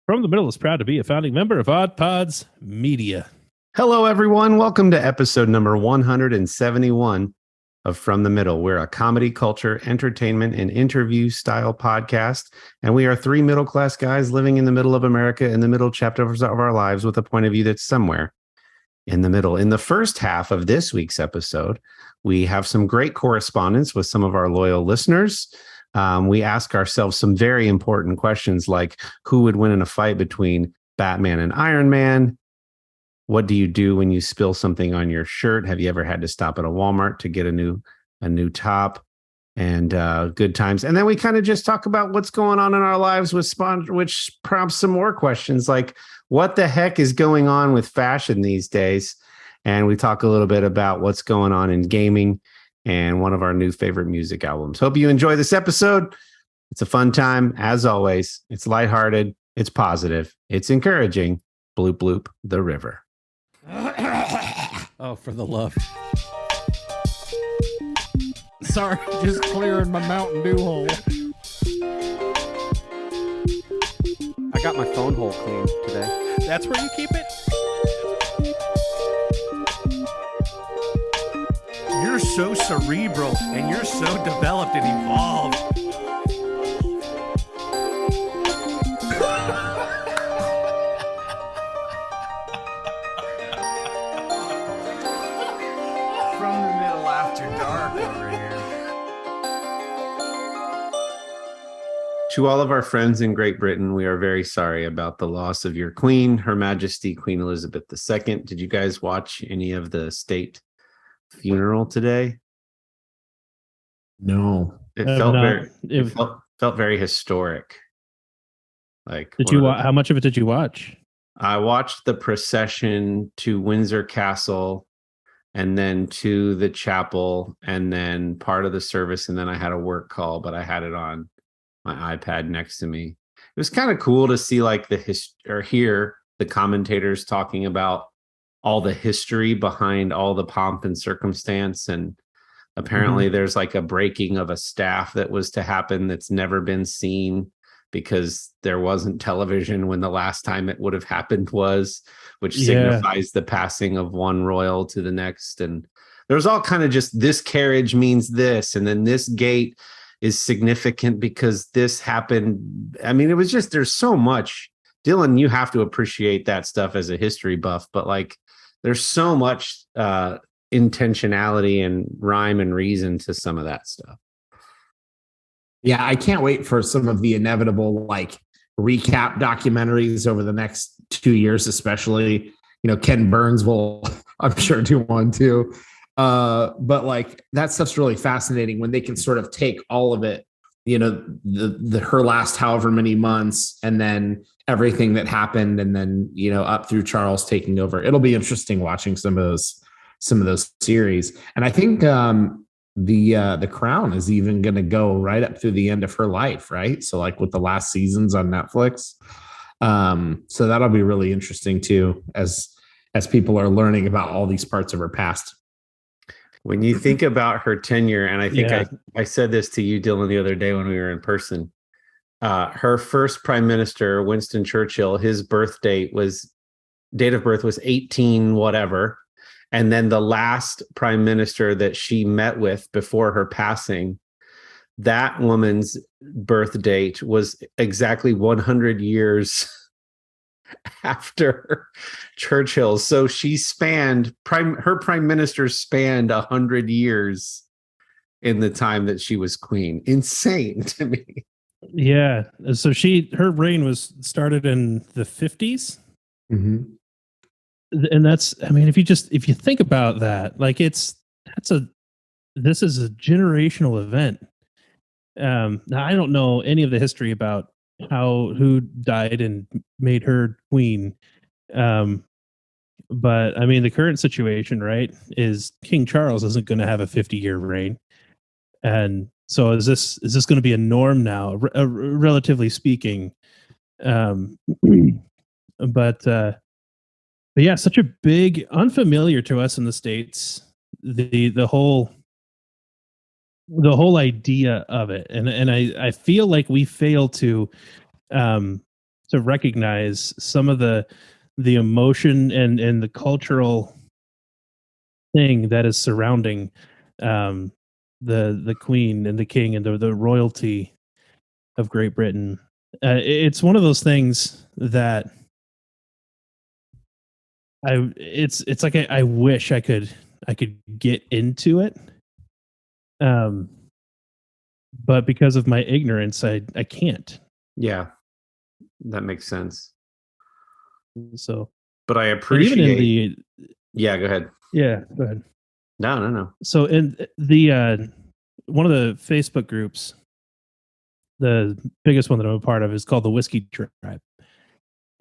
From the Middle is proud to be a founding member of Odd Pods Media. Hello, everyone. Welcome to episode number 171 of From the Middle. We're a comedy, culture, entertainment, and interview style podcast. And we are three middle-class guys living in the middle of America in the middle chapters of our lives with a point of view that's somewhere in the middle. In the first half of this week's episode, we have some great correspondence with some of our loyal listeners. We ask ourselves some very important questions like who would win in a fight between Batman and Iron Man? What do you do when you spill something on your shirt? Have you ever had to stop at a Walmart to get a new top? And good times. And then we kind of just talk about what's going on in our lives with which prompts some more questions like what the heck is going on with fashion these days? And we talk a little bit about what's going on in gaming and one of our new favorite music albums. Hope you enjoy this episode. It's a fun time. As always, it's lighthearted. It's positive. It's encouraging. Bloop, bloop, the river. Oh, for the love. Sorry, just clearing my Mountain Dew hole. I got my phone hole cleaned today. That's where you keep it? You're so cerebral and you're so developed and evolved. From the Middle after dark over here. To all of our friends in Great Britain, we are very sorry about the loss of your queen, Her Majesty Queen Elizabeth II. Did you guys watch any of the state funeral today? No. It felt very historic. Like, did you how much of it did you watch? I watched the procession to Windsor Castle and then to the chapel and then part of the service, and then I had a work call, but I had it on my iPad next to me. It was kind of cool to see like hear the commentators talking about all the history behind all the pomp and circumstance. And apparently there's like a breaking of a staff that was to happen that's never been seen because there wasn't television when the last time it would have happened was, which signifies the passing of one royal to the next. And there's all kind of just this carriage means this, and then this gate is significant because this happened. I mean, it was just, there's so much. Dylan, you have to appreciate that stuff as a history buff, but like there's so much intentionality and rhyme and reason to some of that stuff. Yeah, I can't wait for some of the inevitable like recap documentaries over the next 2 years, especially. You know, Ken Burns will, I'm sure, do one too. But like that stuff's really fascinating when they can sort of take all of it, you know, her last however many months and then everything that happened and then, you know, up through Charles taking over. It'll be interesting watching some of those series. And I think the Crown is even going to go right up through the end of her life, right? So like with the last seasons on Netflix. So that'll be really interesting too, as people are learning about all these parts of her past. When you think about her tenure, and I think I said this to you, Dylan, the other day when we were in person, her first prime minister, Winston Churchill, his date of birth was 18 whatever. And then the last prime minister that she met with before her passing, that woman's birth date was exactly 100 years after Churchill. So she her prime minister spanned 100 years in the time that she was queen. Insane to me. Yeah. So her reign started in the 50s. Mm-hmm. And that's, I mean, if you think about that, like this is a generational event. Now I don't know any of the history about who died and made her queen. But I mean, the current situation, right, is King Charles isn't going to have a 50-year reign. And so is this going to be a norm now, relatively speaking? But yeah, such a big, unfamiliar to us in the States, the whole idea of it. And I feel like we fail to recognize some of the emotion and the cultural thing that is surrounding the Queen and the King and the royalty of Great Britain. It's one of those things that it's like I wish I could get into it, but because of my ignorance, I can't. Yeah, that makes sense. So, But I and even appreciate. in the Yeah, go ahead. yeah, go ahead. No. So in the one of the Facebook groups, the biggest one that I'm a part of is called the Whiskey Tribe.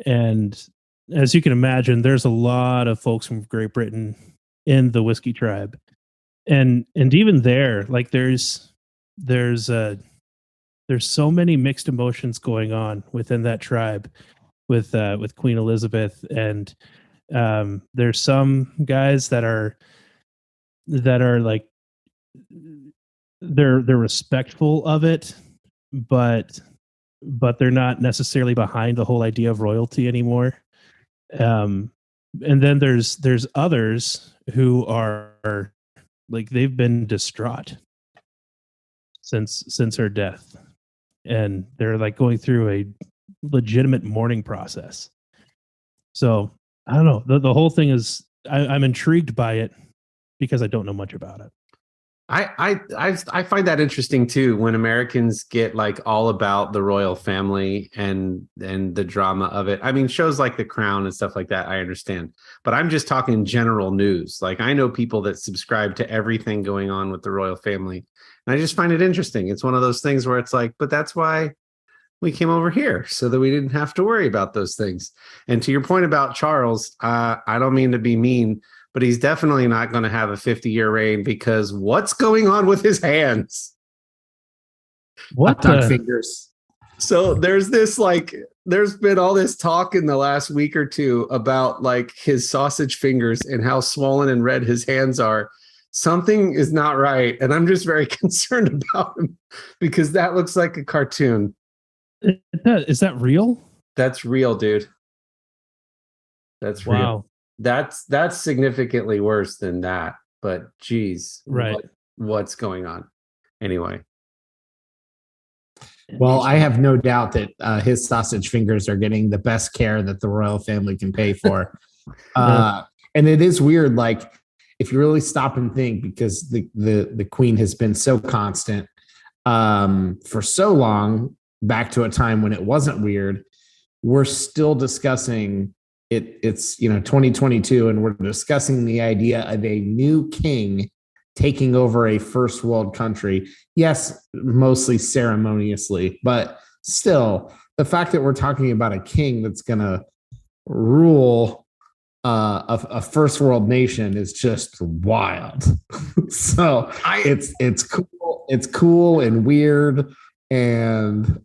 And as you can imagine, there's a lot of folks from Great Britain in the Whiskey Tribe. And even there, like there's so many mixed emotions going on within that tribe with Queen Elizabeth. And there's some guys that are like they're respectful of it, but they're not necessarily behind the whole idea of royalty anymore. And then there's others who are like they've been distraught since her death, and they're like going through a legitimate mourning process. So I don't know. The whole thing is I'm intrigued by it because I don't know much about it. I find that interesting too when Americans get like all about the royal family and the drama of it. I mean, shows like The Crown and stuff like that, I understand. But I'm just talking general news. Like I know people that subscribe to everything going on with the royal family. And I just find it interesting. It's one of those things where it's like, but that's why we came over here so that we didn't have to worry about those things. And to your point about Charles, I don't mean to be mean, but he's definitely not going to have a 50-year reign because what's going on with his hands? What Hot dog fingers. So there's been all this talk in the last week or two about like his sausage fingers and how swollen and red his hands are. Something is not right. And I'm just very concerned about him because that looks like a cartoon. Is that real? That's real, dude. That's real. Wow. That's significantly worse than that. But geez, Right. What's going on? Anyway. Well, I have no doubt that his sausage fingers are getting the best care that the royal family can pay for. And it is weird, like if you really stop and think, because the Queen has been so constant for so long, back to a time when it wasn't weird, we're still discussing it. It's 2022, and we're discussing the idea of a new king taking over a first world country. Yes, mostly ceremoniously, but still, the fact that we're talking about a king that's going to rule a first world nation is just wild. So it's cool. It's cool and weird. And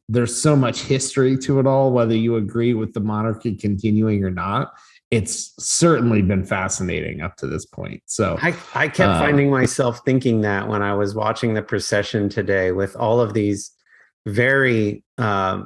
there's so much history to it all, whether you agree with the monarchy continuing or not. It's certainly been fascinating up to this point. So I kept finding myself thinking that when I was watching the procession today with all of these very, I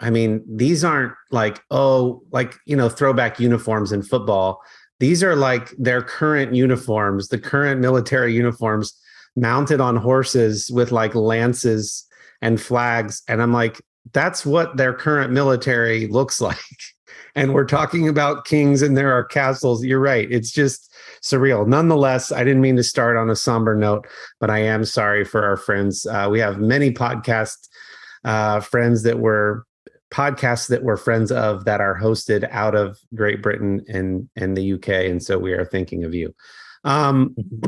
mean, these aren't like, throwback uniforms in football. These are like their current uniforms, the current military uniforms mounted on horses with like lances and flags. And I'm like, that's what their current military looks like. And we're talking about kings and there are castles. You're right. It's just surreal. Nonetheless, I didn't mean to start on a somber note, but I am sorry for our friends. We have many podcasts that we're friends of that are hosted out of Great Britain and the UK. And so we are thinking of you.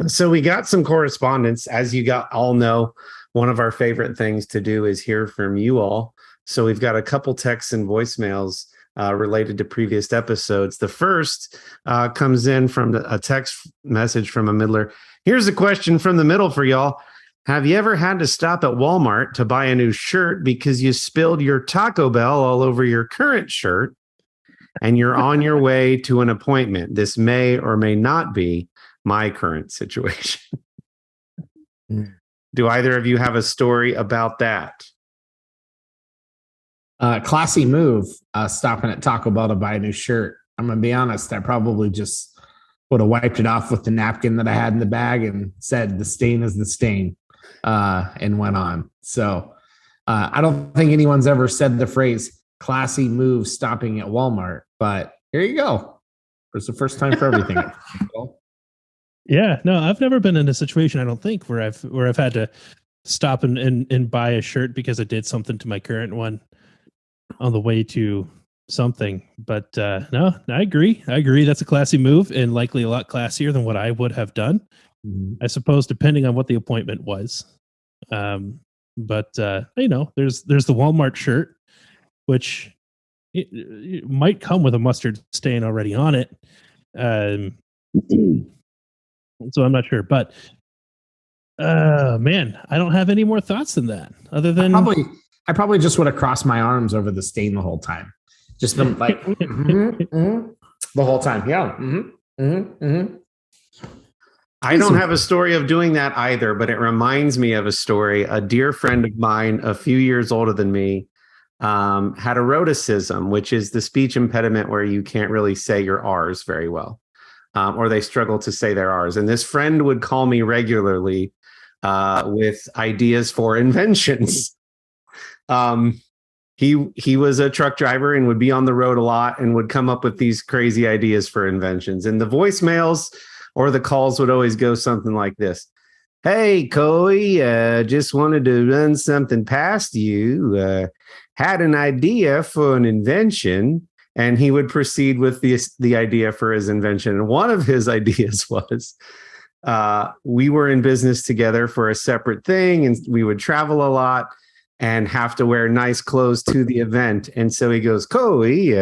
So we got some correspondence. As you all know, one of our favorite things to do is hear from you all. So we've got a couple texts and voicemails related to previous episodes. The first comes in from a text message from a middler. Here's a question from the middle for y'all. Have you ever had to stop at Walmart to buy a new shirt because you spilled your Taco Bell all over your current shirt and you're on your way to an appointment? This may or may not be my current situation. Do either of you have a story about that? Classy move, stopping at Taco Bell to buy a new shirt. I'm gonna be honest, I probably just would have wiped it off with the napkin that I had in the bag and said the stain is the stain, and went on. So I don't think anyone's ever said the phrase classy move stopping at Walmart, but here you go. It's the first time for everything. Yeah, no, I've never been in a situation, I don't think, where I've had to stop and buy a shirt because I did something to my current one on the way to something. But no, I agree. That's a classy move and likely a lot classier than what I would have done. I suppose, depending on what the appointment was. But there's the Walmart shirt, which it might come with a mustard stain already on it. So I'm not sure, but man, I don't have any more thoughts than that. Other than I probably just would have crossed my arms over the stain the whole time. Just been like the whole time. Yeah. I don't have a story of doing that either, but it reminds me of a story. A dear friend of mine, a few years older than me, had eroticism, which is the speech impediment where you can't really say your R's very well, or they struggle to say their R's. And this friend would call me regularly with ideas for inventions. He was a truck driver and would be on the road a lot and would come up with these crazy ideas for inventions. And the voicemails or the calls would always go something like this. Hey, Coy, just wanted to run something past you. Had an idea for an invention. And he would proceed with the idea for his invention. And one of his ideas was we were in business together for a separate thing, and we would travel a lot and have to wear nice clothes to the event. And so he goes, Coy,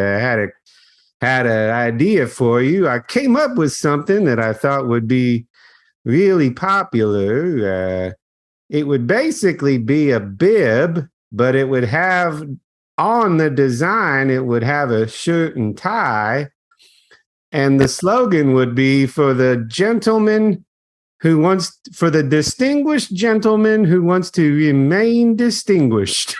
had an idea for you. I came up with something that I thought would be really popular. It would basically be a bib, but it would have on the design, it would have a shirt and tie. And the slogan would be for the distinguished gentleman who wants to remain distinguished.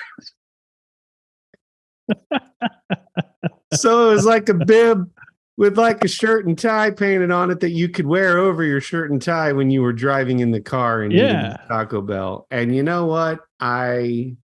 So it was like a bib with like a shirt and tie painted on it that you could wear over your shirt and tie when you were driving in the car and eating Taco Bell. And you know what? I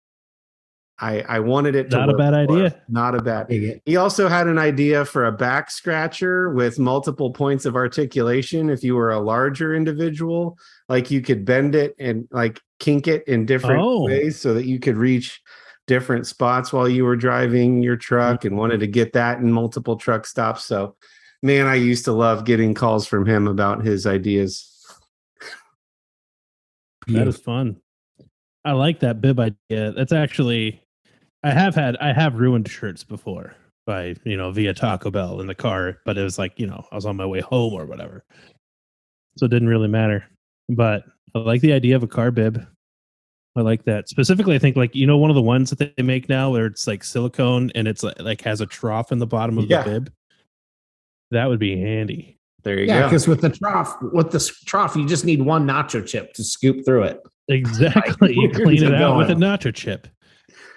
wanted it to not a bad idea. Not a bad. He also had an idea for a back scratcher with multiple points of articulation. If you were a larger individual, like you could bend it and like kink it in different ways so that you could reach different spots while you were driving your truck, and wanted to get that in multiple truck stops. So, man, I used to love getting calls from him about his ideas. That is fun. I like that bib idea. That's actually, I have ruined shirts before by, via Taco Bell in the car, but it was like, I was on my way home or whatever. So it didn't really matter. But I like the idea of a car bib. I like that. Specifically, I think one of the ones that they make now where it's like silicone and it's like has a trough in the bottom of the bib. That would be handy. There you go. Yeah, because with the trough, you just need one nacho chip to scoop through it. Exactly. You clean it out with a nacho chip.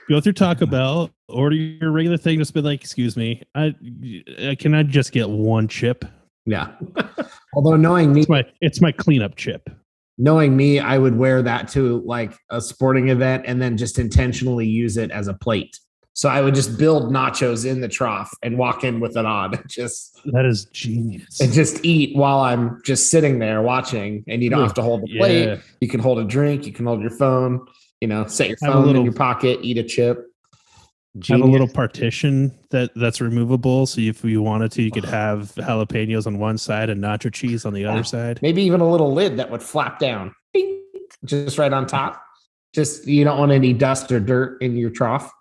Go through Taco Bell, order your regular thing, just be like, excuse me, can I just get one chip? Yeah. Although knowing me, it's my cleanup chip. Knowing me, I would wear that to like a sporting event and then just intentionally use it as a plate. So I would just build nachos in the trough and walk in with it on. That is genius. And just eat while I'm just sitting there watching. And you don't have to hold the plate. Yeah. You can hold a drink. You can hold your phone. Set your phone in your pocket. Eat a chip. Have a little partition that's removable. So if you wanted to, you could have jalapenos on one side and nacho cheese on the other side. Maybe even a little lid that would flap down. Ding, just right on top. Just you don't want any dust or dirt in your trough.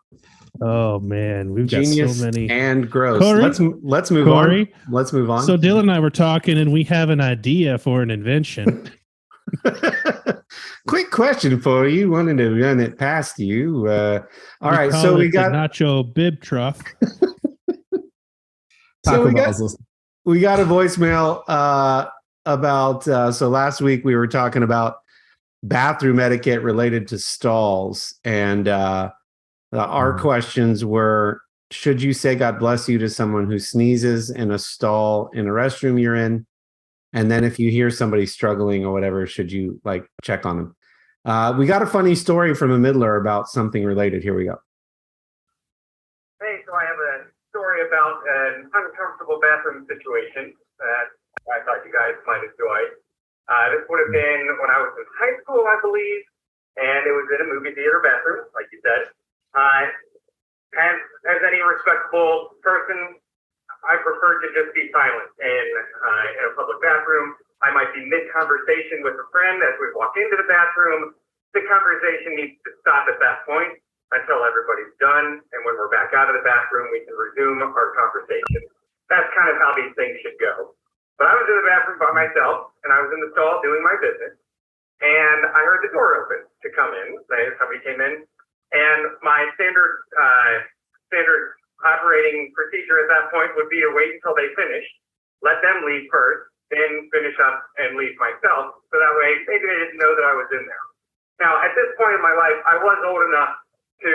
Oh man, we've got so many and gross. Corey? Let's move on. Let's move on. So Dylan and I were talking, and we have an idea for an invention. Quick question for you. Wanted to run it past you. All right, so we got nacho bib trough. So we got a voicemail about. So last week we were talking about bathroom etiquette related to stalls, and Our questions were: should you say "God bless you" to someone who sneezes in a stall in a restroom you're in? And then if you hear somebody struggling or whatever, should you like check on them? We got a funny story from a middler about something related. Here we go. Hey, so I have a story about an uncomfortable bathroom situation that I thought you guys might enjoy. This would have been when I was in high school, I believe, and it was in a movie theater bathroom, like you said. As any respectable person, I prefer to just be silent in a public bathroom. I might be mid-conversation with a friend as we walk into the bathroom. The conversation needs to stop at that point until everybody's done, and when we're back out of the bathroom, we can resume our conversation. That's kind of how these things should go. But I was in the bathroom by myself, and I was in the stall doing my business, and I heard the door open to come in. Somebody came in, and my standard operating procedure at that point would be to wait until they finished, let them leave first, then finish up and leave myself, so that way maybe they didn't know that I was in there. Now, at this point in my life, I was old enough to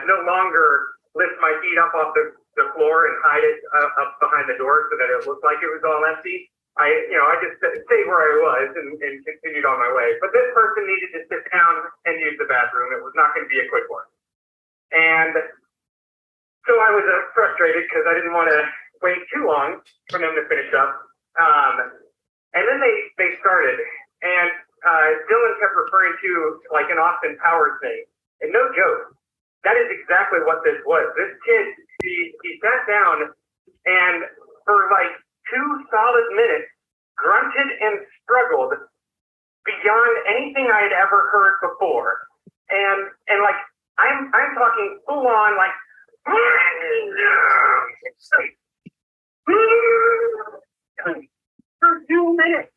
no longer lift my feet up off the floor and hide it up behind the door so that it looked like it was all empty. I just stayed where I was and continued on my way. But this person needed to sit down and use the bathroom. It was not going to be a quick one. And so I was frustrated because I didn't want to wait too long for them to finish up. And then they started. And Dylan kept referring to like an Austin Powers thing. And no joke, that is exactly what this was. This kid, he sat down and for like 2 solid minutes grunted and struggled beyond anything I had ever heard before. And like I'm talking full on like for 2 minutes.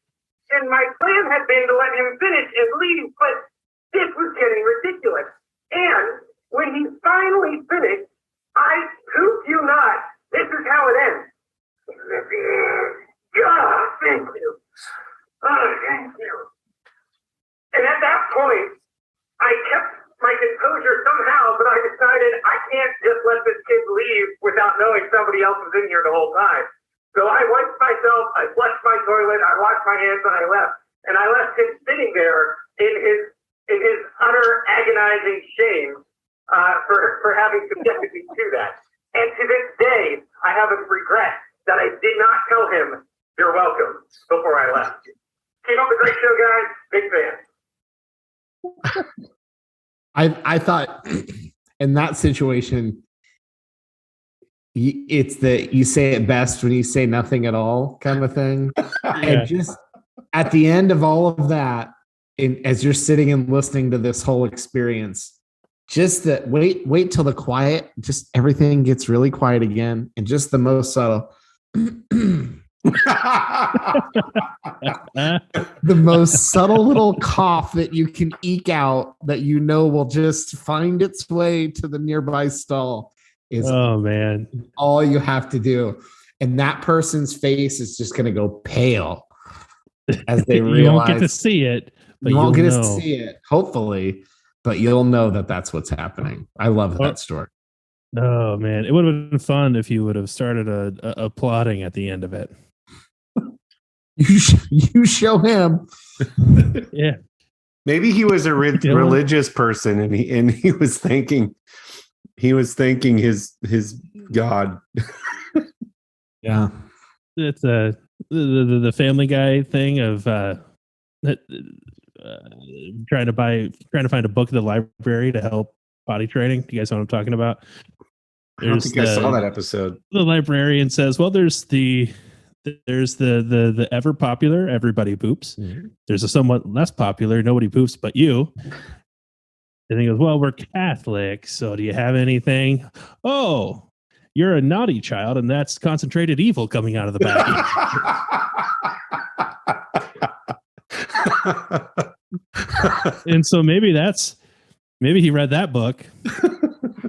And my plan had been to let him finish and leave, but this was getting ridiculous. And when he finally finished, I hope you not, this is how it ends. God, thank you. Oh, thank you. And at that point, I kept my composure somehow, but I decided I can't just let this kid leave without knowing somebody else was in here the whole time. So I wiped myself, I flushed my toilet, I washed my hands, and I left. And I left him sitting there in his utter agonizing shame for having subjected me to that. And to this day, I have a regret that I did not tell him, "You're welcome," before I left. Keep up the great show, guys. Big fan. I thought in that situation, it's that you say it best when you say nothing at all kind of thing. And just at the end of all of that, as you're sitting and listening to this whole experience, just that wait till the quiet, just everything gets really quiet again, and just the most subtle the most subtle little cough that you can eke out that you know will just find its way to the nearby stall is all you have to do. And that person's face is just going to go pale as they realize. You won't get to see it, but you won't get know. to see it, hopefully, but you'll know that that's what's happening. I love that story. Oh man, it would have been fun if you would have started applauding at the end of it. You show him. Yeah. Maybe he was a religious person and he was thanking his God. Yeah. It's the Family Guy thing of trying to find a book at the library to help potty training. Do you guys know what I'm talking about? I don't think I saw that episode. The librarian says, well, there's the ever popular everybody poops. Mm-hmm. There's a somewhat less popular nobody poops but you. And he goes, well, we're Catholic, so do you have anything? Oh, you're a naughty child, and that's concentrated evil coming out of the back. And so maybe he read that book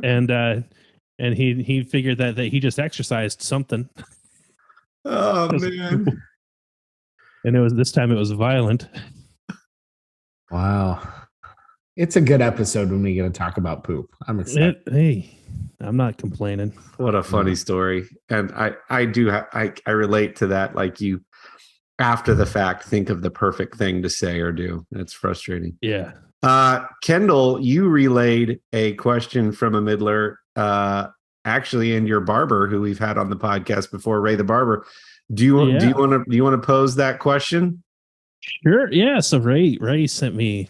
and he figured that he just exercised something. Oh man. And this time it was violent. Wow. It's a good episode when we get to talk about poop. I'm excited. Hey, I'm not complaining. What a funny story. And I relate to that. Like you, after the fact, think of the perfect thing to say or do. It's frustrating. Yeah. Kendall, you relayed a question from a middler, actually, and your barber, who we've had on the podcast before, Ray the barber. Do you want to pose that question? Sure. Yeah. So Ray sent me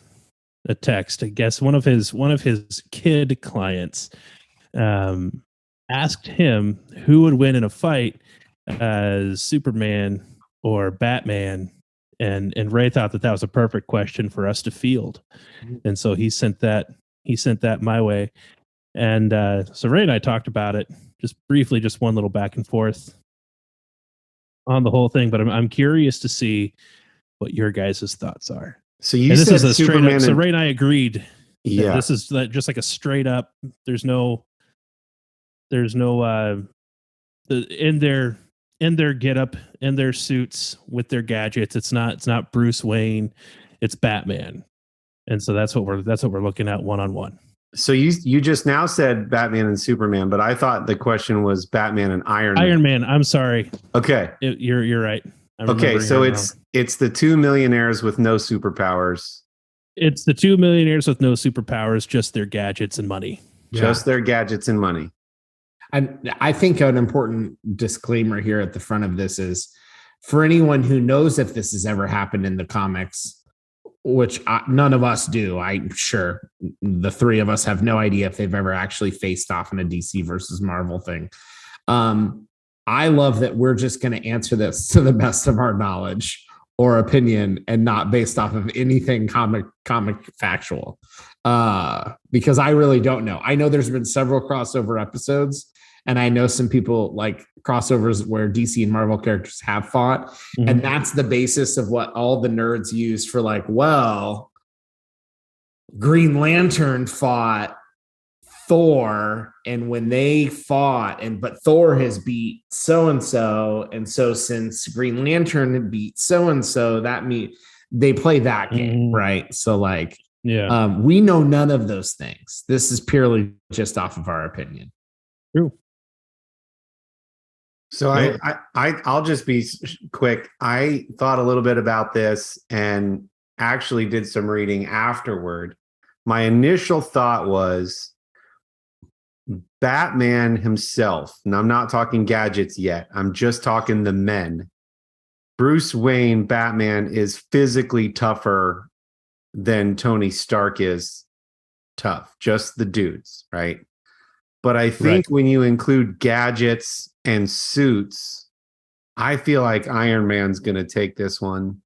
a text. I guess one of his kid clients asked him who would win in a fight, as Superman or Batman, and Ray thought that was a perfect question for us to field, and so he sent that my way, and so Ray and I talked about it just briefly, just one little back and forth on the whole thing. But I'm curious to see what your guys' thoughts are. So you said this is a Superman straight up. So Ray and I agreed. Yeah, this is just like a straight up. There's no in their get up, in their suits with their gadgets. It's not Bruce Wayne, it's Batman. And so that's what we're looking at one-on-one. So you just now said Batman and Superman, but I thought the question was Batman and Iron Man. I'm sorry. Okay. You're right. Okay, so it's the two millionaires with no superpowers. It's the two millionaires with no superpowers, just their gadgets and money. Just their gadgets and money. And I think an important disclaimer here at the front of this is, for anyone who knows if this has ever happened in the comics, which none of us do. I'm sure the three of us have no idea if they've ever actually faced off in a DC versus Marvel thing. I love that we're just going to answer this to the best of our knowledge or opinion and not based off of anything comic factual, because I really don't know. I know there's been several crossover episodes, and I know some people like crossovers where DC and Marvel characters have fought. Mm-hmm. And that's the basis of what all the nerds use for, like, well, Green Lantern fought Thor, and when they fought, but Thor has beat so-and-so, and so since Green Lantern beat so-and-so, that means they play that game, right? So, like, we know none of those things. This is purely just off of our opinion. True. So I'll just be quick. I thought a little bit about this and actually did some reading afterward. My initial thought was Batman himself. And I'm not talking gadgets yet. I'm just talking the men. Bruce Wayne, Batman, is physically tougher than Tony Stark is tough. Just the dudes, right? But I think when you include gadgets and suits, I feel like Iron Man's going to take this one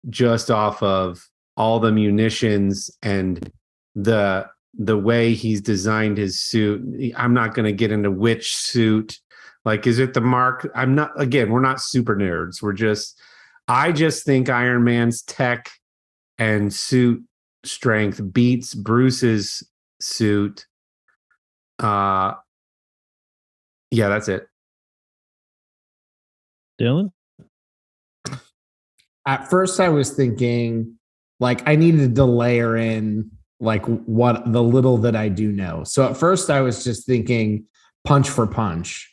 just off of all the munitions and the way he's designed his suit. I'm not going to get into which suit. Like, is it the Mark? We're not super nerds. I just think Iron Man's tech and suit strength beats Bruce's suit. Yeah, that's it. Dylan? At first I was thinking, like, I needed to layer in, like, what the little that I do know. So at first I was just thinking punch for punch.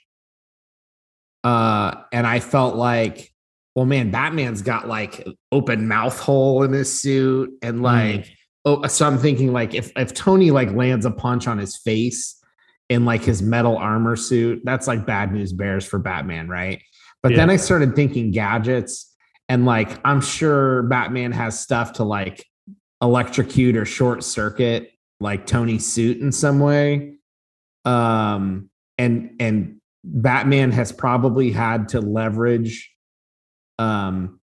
And I felt like, well, man, Batman's got, like, open mouth hole in his suit. And, like, so I'm thinking, like, if Tony, like, lands a punch on his face in, like, his metal armor suit, that's like bad news bears for Batman, right? But then I started thinking gadgets, and, like, I'm sure Batman has stuff to, like, electrocute or short circuit, like, Tony's suit in some way. And Batman has probably had to leverage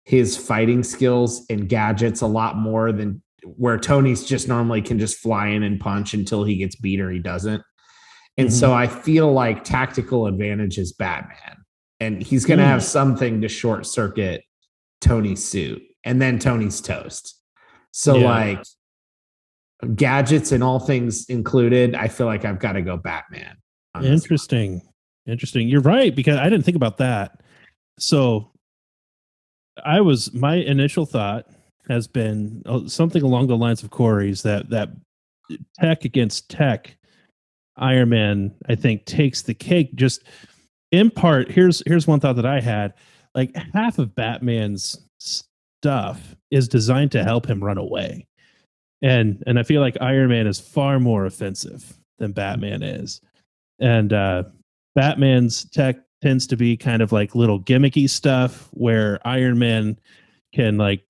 his fighting skills and gadgets a lot more than where Tony's just normally can just fly in and punch until he gets beat or he doesn't. And so I feel like tactical advantage is Batman, and he's going to have something to short circuit Tony's suit, and then Tony's toast. So like, gadgets and all things included, I feel like I've got to go Batman. Interesting. You're right, because I didn't think about that. So my initial thought has been something along the lines of Corey's, that tech against tech. Iron Man, I think, takes the cake. Just in part, here's one thought that I had. Like, half of Batman's stuff is designed to help him run away. And I feel like Iron Man is far more offensive than Batman is. And Batman's tech tends to be kind of like little gimmicky stuff, where Iron Man can, like,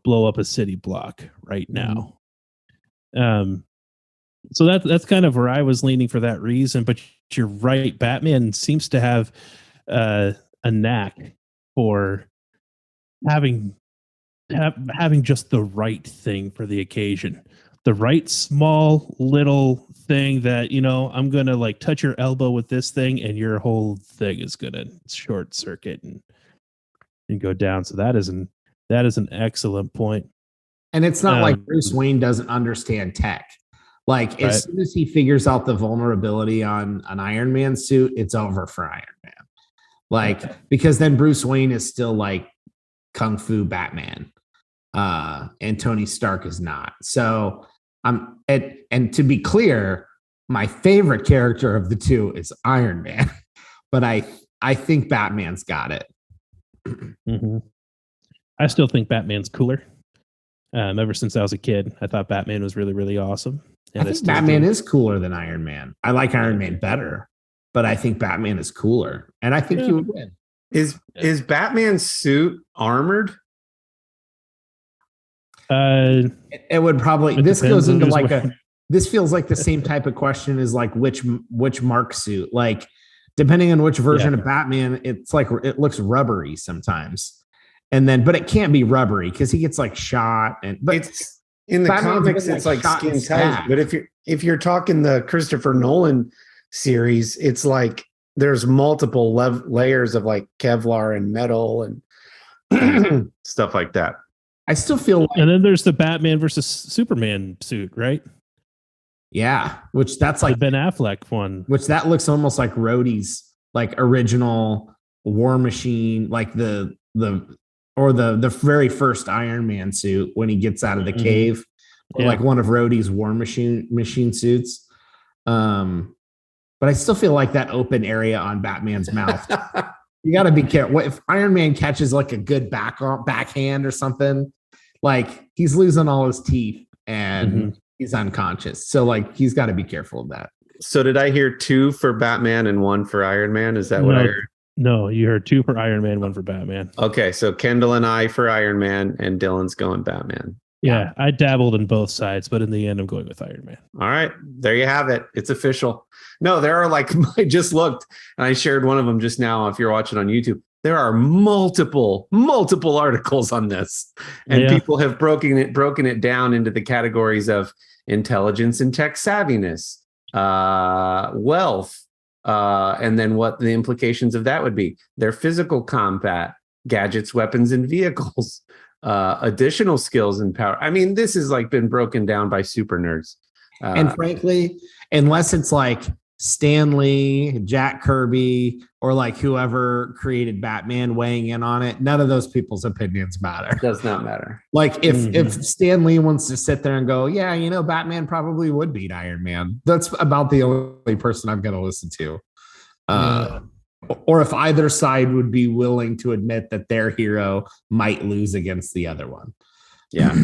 blow up a city block right now. So that's kind of where I was leaning for that reason. But you're right. Batman seems to have a knack for having just the right thing for the occasion, the right small little thing that, I'm going to like touch your elbow with this thing and your whole thing is going to short circuit and go down. So that is an excellent point. And it's not like Bruce Wayne doesn't understand tech. Like, as soon as he figures out the vulnerability on an Iron Man suit, it's over for Iron Man. Like, because then Bruce Wayne is still like Kung Fu Batman. And Tony Stark is not. So and to be clear, my favorite character of the two is Iron Man. But I think Batman's got it. Mm-hmm. I still think Batman's cooler. Ever since I was a kid, I thought Batman was really, really awesome. And I think Batman is cooler than Iron Man. I like Iron Man better, but I think Batman is cooler, and I think he would win. Is Batman's suit armored? It would probably. This goes into like this feels like the same type of question as like which Mark suit. Like, depending on which version of Batman, it's like it looks rubbery sometimes, but it can't be rubbery because he gets like shot but it's. In the comics, it's like skin tight. But if you're talking the Christopher Nolan series, it's like there's multiple layers of like Kevlar and metal and stuff like that. I still feel like, and then there's the Batman versus Superman suit, right? Yeah, which that's like the Ben Affleck one, which that looks almost like Rhodey's like original War Machine, like the very first Iron Man suit when he gets out of the cave, or like one of Rhodey's War Machine suits. But I still feel like that open area on Batman's mouth. You got to be careful. What if Iron Man catches like a good backhand or something? Like, he's losing all his teeth and he's unconscious. So like, he's got to be careful of that. So did I hear 2 for Batman and 1 for Iron Man? Is that what I heard? No, you heard 2 for Iron Man, 1 for Batman. Okay, so Kendall and I for Iron Man, and Dylan's going Batman. Yeah, I dabbled in both sides, but in the end, I'm going with Iron Man. All right, there you have it. It's official. No, there are like, I just looked and I shared one of them just now. If you're watching on YouTube, there are multiple articles on this, and people have broken it down into the categories of intelligence and tech savviness, wealth, and then what the implications of that would be. Their physical combat, gadgets, weapons, and vehicles, additional skills and power. I mean, this has like been broken down by super nerds. And frankly, unless it's like Stan Lee, Jack Kirby, or like whoever created Batman weighing in on it, none of those people's opinions matter. Does not matter. Like if Stan Lee wants to sit there and go, yeah, Batman probably would beat Iron Man, that's about the only person I'm going to listen to. Or if either side would be willing to admit that their hero might lose against the other one. Yeah.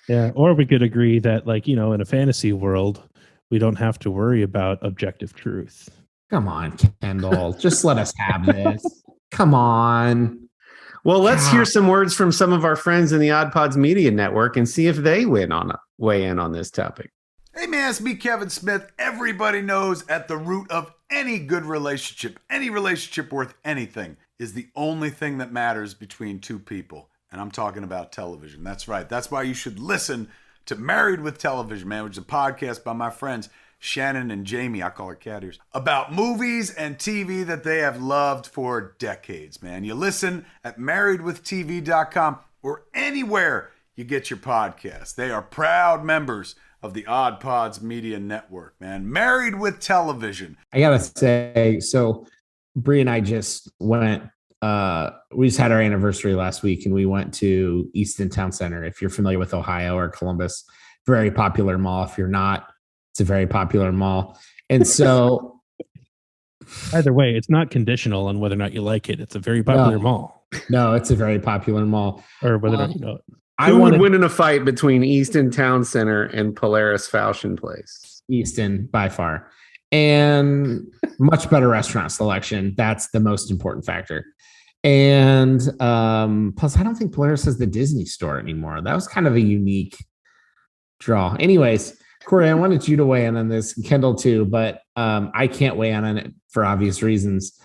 Yeah. Or we could agree that, like, in a fantasy world, we don't have to worry about objective truth. Come on, Kendall. Just let us have this. Come on. Well, let's hear some words from some of our friends in the Odd Pods Media Network and see if they weigh in on this topic. Hey man, it's me, Kevin Smith. Everybody knows at the root of any good relationship, any relationship worth anything, is the only thing that matters between two people. And I'm talking about television. That's right. That's why you should listen to Married with Television, man, which is a podcast by my friends Shannon and Jamie, I call her cat ears, about movies and TV that they have loved for decades, man. You listen at marriedwithtv.com or anywhere you get your podcast. They are proud members of the Odd Pods Media Network, man. Married with Television. I gotta say, so Bree and I just went we just had our anniversary last week, and we went to Easton Town Center. If you're familiar with Ohio or Columbus, very popular mall. If you're not, it's a very popular mall. And so, Either way, it's not conditional on whether or not you like it. It's a very popular mall, no, it's a very popular mall. or whether or not you know it. Who would win in a fight between Easton Town Center and Polaris Fashion Place? Easton by far, and much better restaurant selection. That's the most important factor. And plus, I don't think Polaris has the Disney store anymore. That was kind of a unique draw. Anyways, Corey, I wanted you to weigh in on this, Kendall too, but I can't weigh in on it for obvious reasons.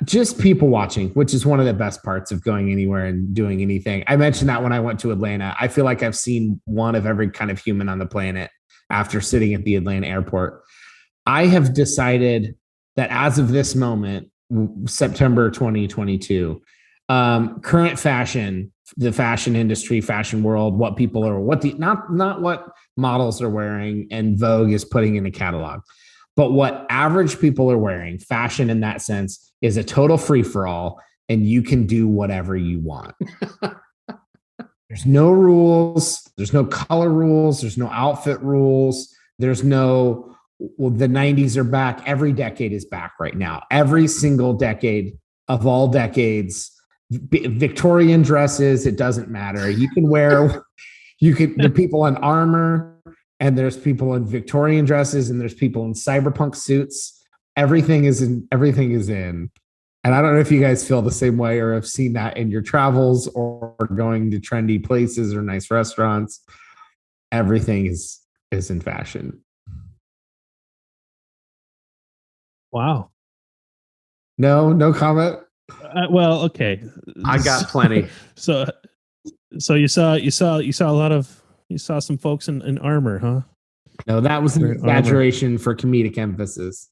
Just people watching, which is one of the best parts of going anywhere and doing anything. I mentioned that when I went to Atlanta. I feel like I've seen one of every kind of human on the planet after sitting at the Atlanta airport. I have decided that as of this moment, September 2022, current fashion, the fashion industry, fashion world, what people are, not what models are wearing and Vogue is putting in a catalog, but what average people are wearing, fashion in that sense, is a total free-for-all, and you can do whatever you want. There's no rules. There's no color rules. There's no outfit rules. There's no, well, the 90s are back. Every decade is back right now. Every single decade of all decades, Victorian dresses, it doesn't matter. You can wear, the people in armor, and there's people in Victorian dresses, and there's people in cyberpunk suits. Everything is in. And I don't know if you guys feel the same way or have seen that in your travels or going to trendy places or nice restaurants. Everything is in fashion. Wow. No comment. Well, okay. I got plenty. So you saw some folks in armor, huh? No, that was an exaggeration for comedic emphasis.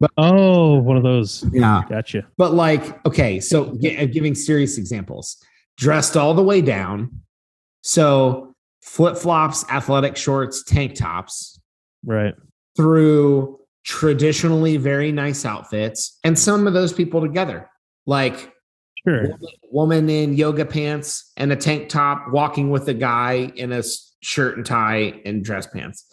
But one of those. Yeah, gotcha. But like, okay, so giving serious examples, dressed all the way down. So flip flops, athletic shorts, tank tops, right? Through traditionally very nice outfits, and some of those people together, like sure, woman in yoga pants and a tank top, walking with a guy in a shirt and tie and dress pants.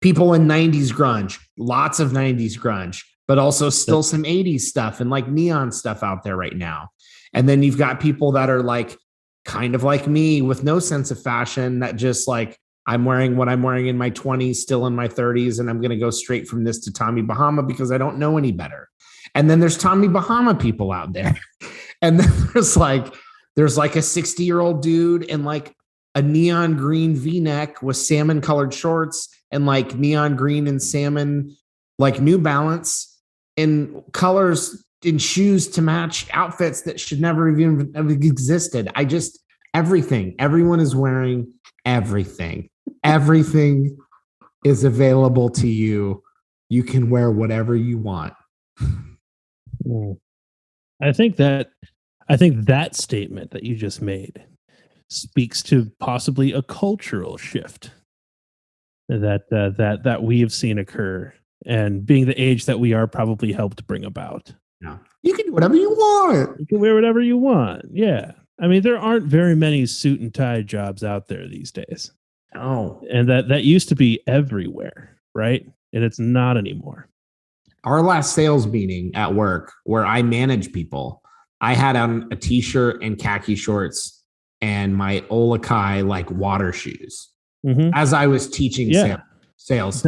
People in 90s grunge, lots of 90s grunge, but also still some 80s stuff and like neon stuff out there right now. And then you've got people that are like kind of like me with no sense of fashion, that just like, I'm wearing what I'm wearing in my 20s, still in my 30s, and I'm going to go straight from this to Tommy Bahama because I don't know any better. And then there's Tommy Bahama people out there. And then there's like a 60-year-old dude in like a neon green V-neck with salmon colored shorts and like neon green and salmon, like New Balance in colors in shoes to match outfits that should never even have existed. Everything. Everyone is wearing everything. Everything is available to you. You can wear whatever you want. I think that statement that you just made speaks to possibly a cultural shift that we have seen occur, and being the age that we are, probably helped bring about. Yeah. You can do whatever you want. You can wear whatever you want. Yeah. I mean, there aren't very many suit and tie jobs out there these days. Oh. And that used to be everywhere, right? And it's not anymore. Our last sales meeting at work, where I manage people, I had on a t-shirt and khaki shorts and my Olakai like water shoes as I was teaching sales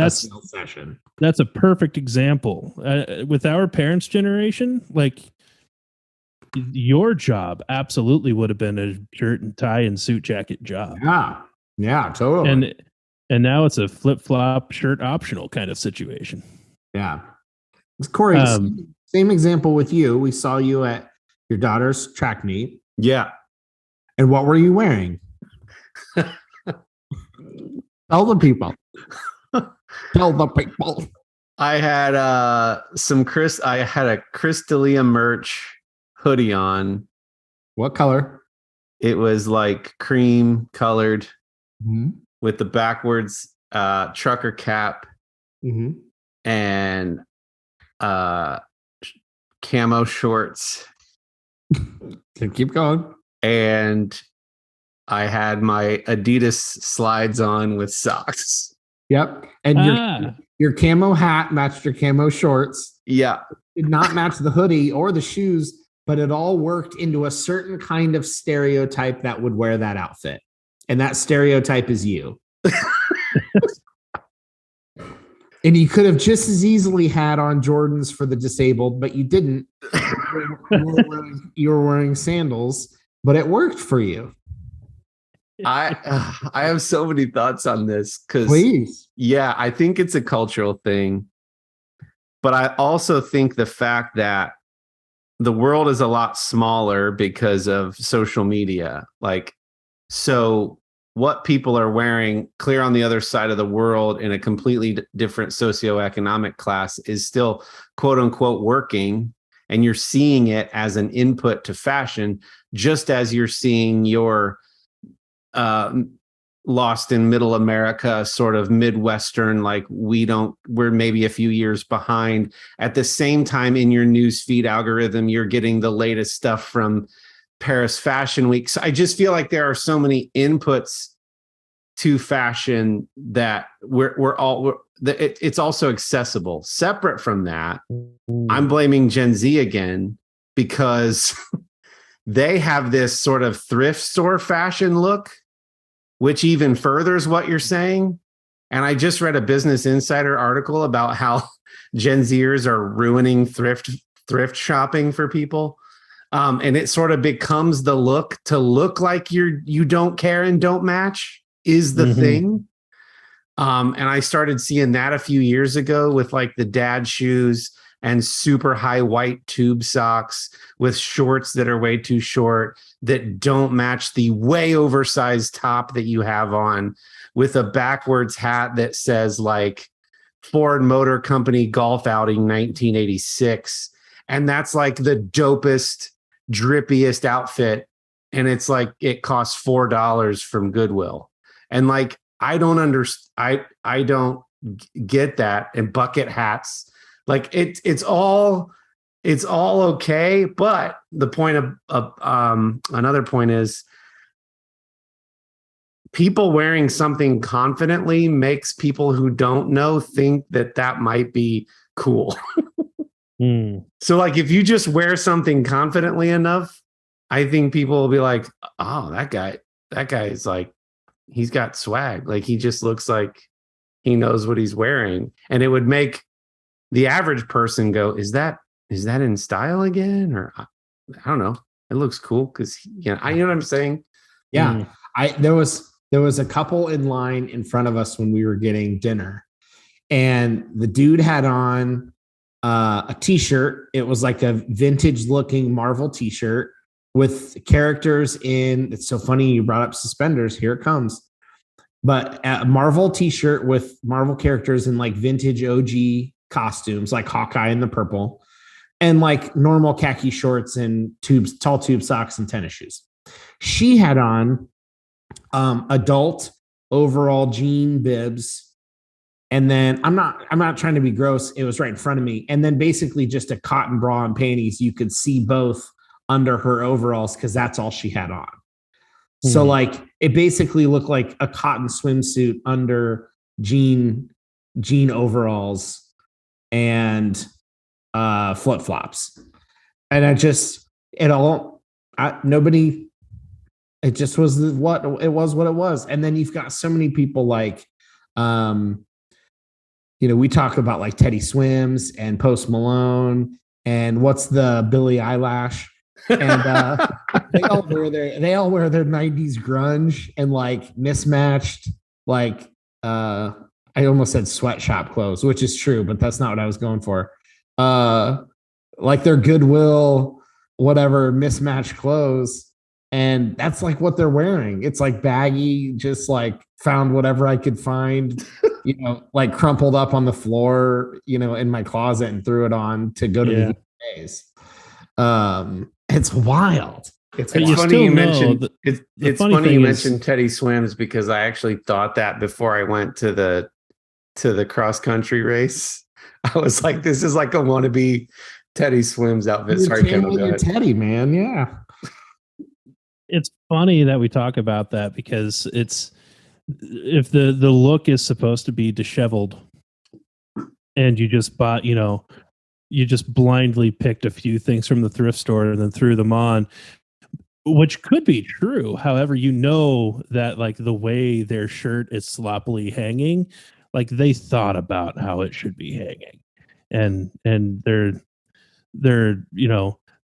session. That's a perfect example. With our parents' generation, like, your job absolutely would have been a shirt and tie and suit jacket job. Yeah, totally. And now it's a flip-flop shirt optional kind of situation. Yeah. Corey, same example with you. We saw you at your daughter's track meet. Yeah. And what were you wearing? Tell the people. Tell the people. I had a Chris D'Elia merch hoodie on. What color? It was like cream colored with the backwards trucker cap and camo shorts, Keep going. and I had my Adidas slides on with socks. Yep. And your camo hat matched your camo shorts. Yeah. Did not match the hoodie or the shoes, but it all worked into a certain kind of stereotype that would wear that outfit. And that stereotype is you. And you could have just as easily had on Jordans for the disabled, but you didn't. You were wearing sandals, but it worked for you. I have so many thoughts on this because, Please. yeah, I think it's a cultural thing. But I also think the fact that the world is a lot smaller because of social media. Like, so what people are wearing clear on the other side of the world in a completely different socioeconomic class is still quote unquote working. And you're seeing it as an input to fashion, just as you're seeing your lost in middle America, sort of Midwestern, like we're maybe a few years behind. At the same time, in your newsfeed algorithm, you're getting the latest stuff from Paris Fashion Week. So I just feel like there are so many inputs to fashion that it's also accessible. Separate from that, I'm blaming Gen Z again because they have this sort of thrift store fashion look, which even furthers what you're saying. And I just read a Business Insider article about how Gen Zers are ruining thrift shopping for people. And it sort of becomes the look to look like you don't care and don't match is the thing. And I started seeing that a few years ago with like the dad shoes and super high white tube socks with shorts that are way too short that don't match the way oversized top that you have on, with a backwards hat that says like Ford Motor Company Golf Outing 1986. And that's like the dopest, drippiest outfit. And it's like, it costs $4 from Goodwill. And like, I don't get that. And bucket hats, like it's all okay. But the point of another point is people wearing something confidently makes people who don't know think that might be cool. So like, if you just wear something confidently enough, I think people will be like, oh, that guy is like, he's got swag. Like, he just looks like he knows what he's wearing. And it would make the average person go, is that in style again? Or I don't know. It looks cool because, you know what I'm saying? Yeah. There was a couple in line in front of us when we were getting dinner, and the dude had on a t-shirt. It was like a vintage looking Marvel t-shirt with characters in. It's so funny you brought up suspenders. Here it comes. But a Marvel t-shirt with Marvel characters in like vintage OG costumes, like Hawkeye in the purple, and like normal khaki shorts and tall tube socks and tennis shoes. She had on adult overall jean bibs. And then I'm not trying to be gross. It was right in front of me. And then basically just a cotton bra and panties. You could see both under her overalls because that's all she had on. So like, it basically looked like a cotton swimsuit under jean overalls and flip flops. And it just was what it was. And then you've got so many people like, we talk about like Teddy Swims and Post Malone and what's the Billie Eilish, and they all wear their 90s grunge and like mismatched, like I almost said sweatshop clothes, which is true, but that's not what I was going for. Like their Goodwill, whatever, mismatched clothes. And that's like what they're wearing. It's like baggy, just like found whatever I could find, like crumpled up on the floor, in my closet and threw it on to go to the VMAs. It's wild. It's funny you mentioned it's funny you mentioned Teddy Swims, because I actually thought that before I went to the cross country race. I was like, this is like a wannabe Teddy Swims outfit. You're Sorry, Kendall. channeling Go your ahead. Teddy, man. Yeah. It's funny that we talk about that because it's if the look is supposed to be disheveled and you just bought, you just blindly picked a few things from the thrift store and then threw them on, which could be true. However, that like the way their shirt is sloppily hanging, like they thought about how it should be hanging. And they're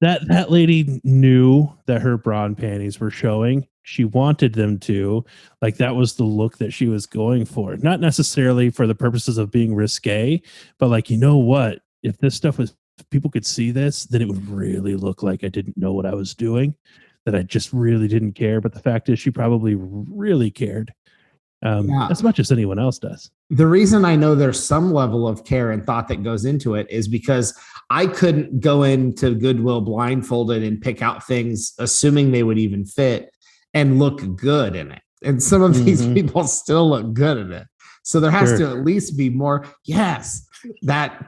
that lady knew that her bra and panties were showing. She wanted them to. Like that was the look that she was going for. Not necessarily for the purposes of being risque, but like, you know what? If this stuff was, if people could see this, then it would really look like I didn't know what I was doing, that I just really didn't care. But the fact is she probably really cared, Yeah. as much as anyone else does. The reason I know there's some level of care and thought that goes into it is because I couldn't go into Goodwill blindfolded and pick out things, assuming they would even fit and look good in it. And some of these people still look good in it. So there has to at least be more. Yes,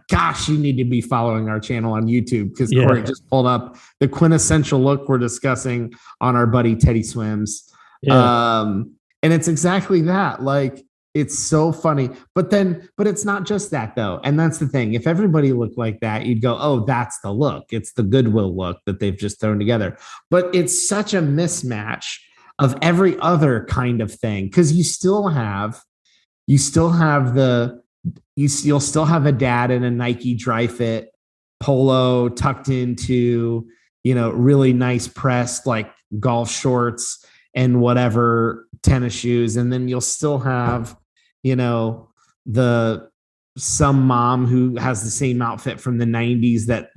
gosh, you need to be following our channel on YouTube because Corey just pulled up the quintessential look we're discussing on our buddy Teddy Swims. Yeah. And it's exactly that. Like, it's so funny. But it's not just that though. And that's the thing. If everybody looked like that, you'd go, oh, that's the look. It's the Goodwill look that they've just thrown together. But it's such a mismatch of every other kind of thing. Because you'll still have a dad in a Nike Dry Fit polo tucked into, really nice pressed like golf shorts and whatever tennis shoes. And then you'll still have, some mom who has the same outfit from the 90s that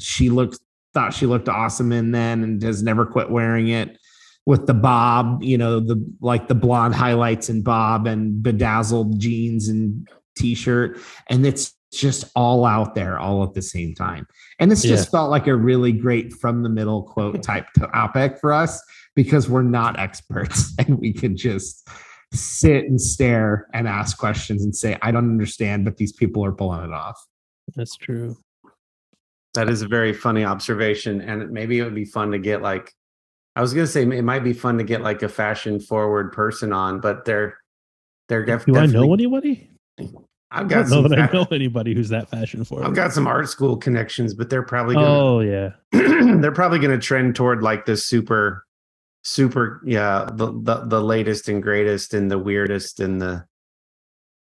thought she looked awesome in then and has never quit wearing it, with the bob, the blonde highlights and bob and bedazzled jeans and t-shirt. And it's just all out there all at the same time. And this just felt like a really great from the middle quote type topic for us because we're not experts and we can just sit and stare and ask questions and say, I don't understand, but these people are pulling it off. That's true. That is a very funny observation. And maybe it would be fun to get I was going to say it might be fun to get like a fashion forward person on, but they're definitely. Do I know anybody? I've got I know anybody who's that fashion forward. I've got some art school connections, but they're probably they're probably going to trend toward like this super, the latest and greatest and the weirdest and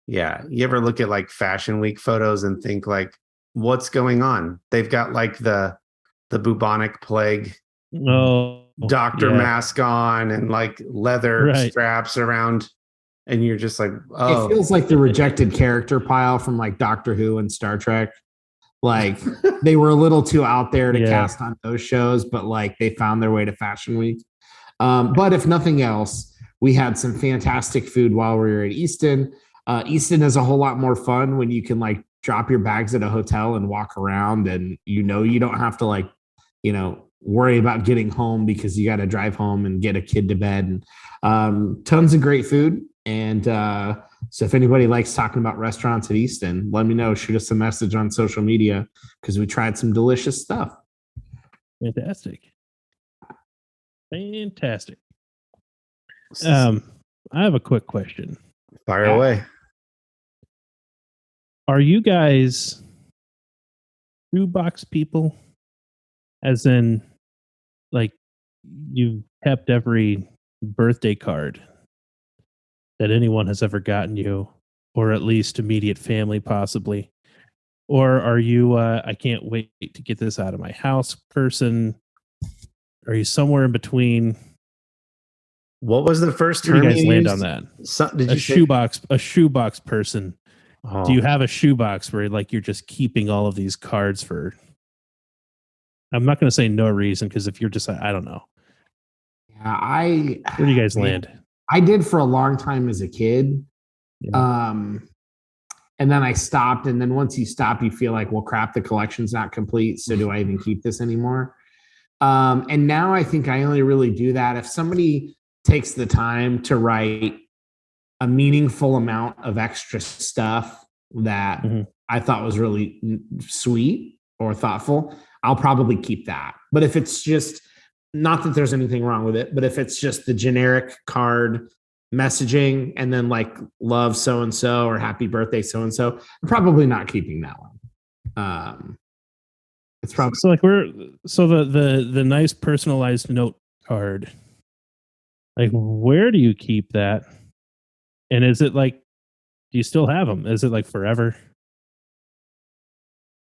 you ever look at like Fashion Week photos and think like, what's going on? They've got like the bubonic plague doctor mask on and like leather straps around. And you're just like, oh. It feels like the rejected character pile from like Doctor Who and Star Trek. Like they were a little too out there to cast on those shows, but like they found their way to Fashion Week. But if nothing else, we had some fantastic food while we were at Easton. Easton is a whole lot more fun when you can like drop your bags at a hotel and walk around and you don't have to worry about getting home because you got to drive home and get a kid to bed. And tons of great food. And so if anybody likes talking about restaurants at Easton, let me know. Shoot us a message on social media because we tried some delicious stuff. Fantastic. I have a quick question. Fire away. Are you guys shoebox people? As in, like, you've kept every birthday card that anyone has ever gotten you, or at least immediate family, possibly? Or are you, I can't wait to get this out of my house person? Are you somewhere in between? What was the first term you guys you land used? on that? Did you A shoebox person. Oh. Do you have a shoebox where like you're just keeping all of these cards for? I'm not going to say no reason because if you're just, I don't know. Yeah, where do you guys land? I did for a long time as a kid. Yeah. And then I stopped. And then once you stop, you feel like, well, crap, the collection's not complete. So do I even keep this anymore? And now I think I only really do that if somebody takes the time to write a meaningful amount of extra stuff that I thought was really sweet or thoughtful. I'll probably keep that. But if it's just, not that there's anything wrong with it, but if it's just the generic card messaging and then like love so and so or happy birthday so and so, I'm probably not keeping that one. It's probably so like the nice personalized note card. Like, where do you keep that? And is it like, do you still have them? Is it like forever?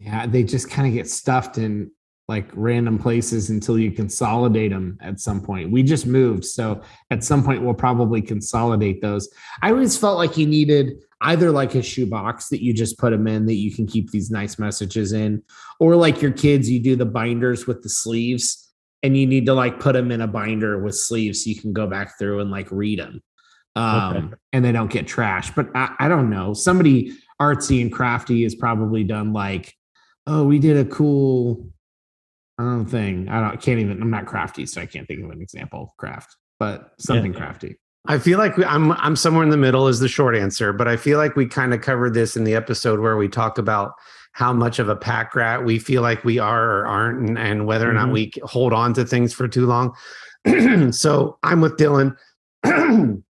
yeah, they just kind of get stuffed in like random places until you consolidate them at some point. We just moved, so at some point we'll probably consolidate those. I always felt like you needed either like a shoebox that you just put them in that you can keep these nice messages in, or like your kids, you do the binders with the sleeves and you need to like put them in a binder with sleeves so you can go back through and like read them. And they don't get trashed. But I don't know. Somebody artsy and crafty has probably done like, oh, we did a cool thing. I'm not crafty, so I can't think of an example of craft, but something crafty. I feel like I'm somewhere in the middle is the short answer, but I feel like we kind of covered this in the episode where we talk about how much of a pack rat we feel like we are or aren't, and whether or not we hold on to things for too long. So I'm with Dylan.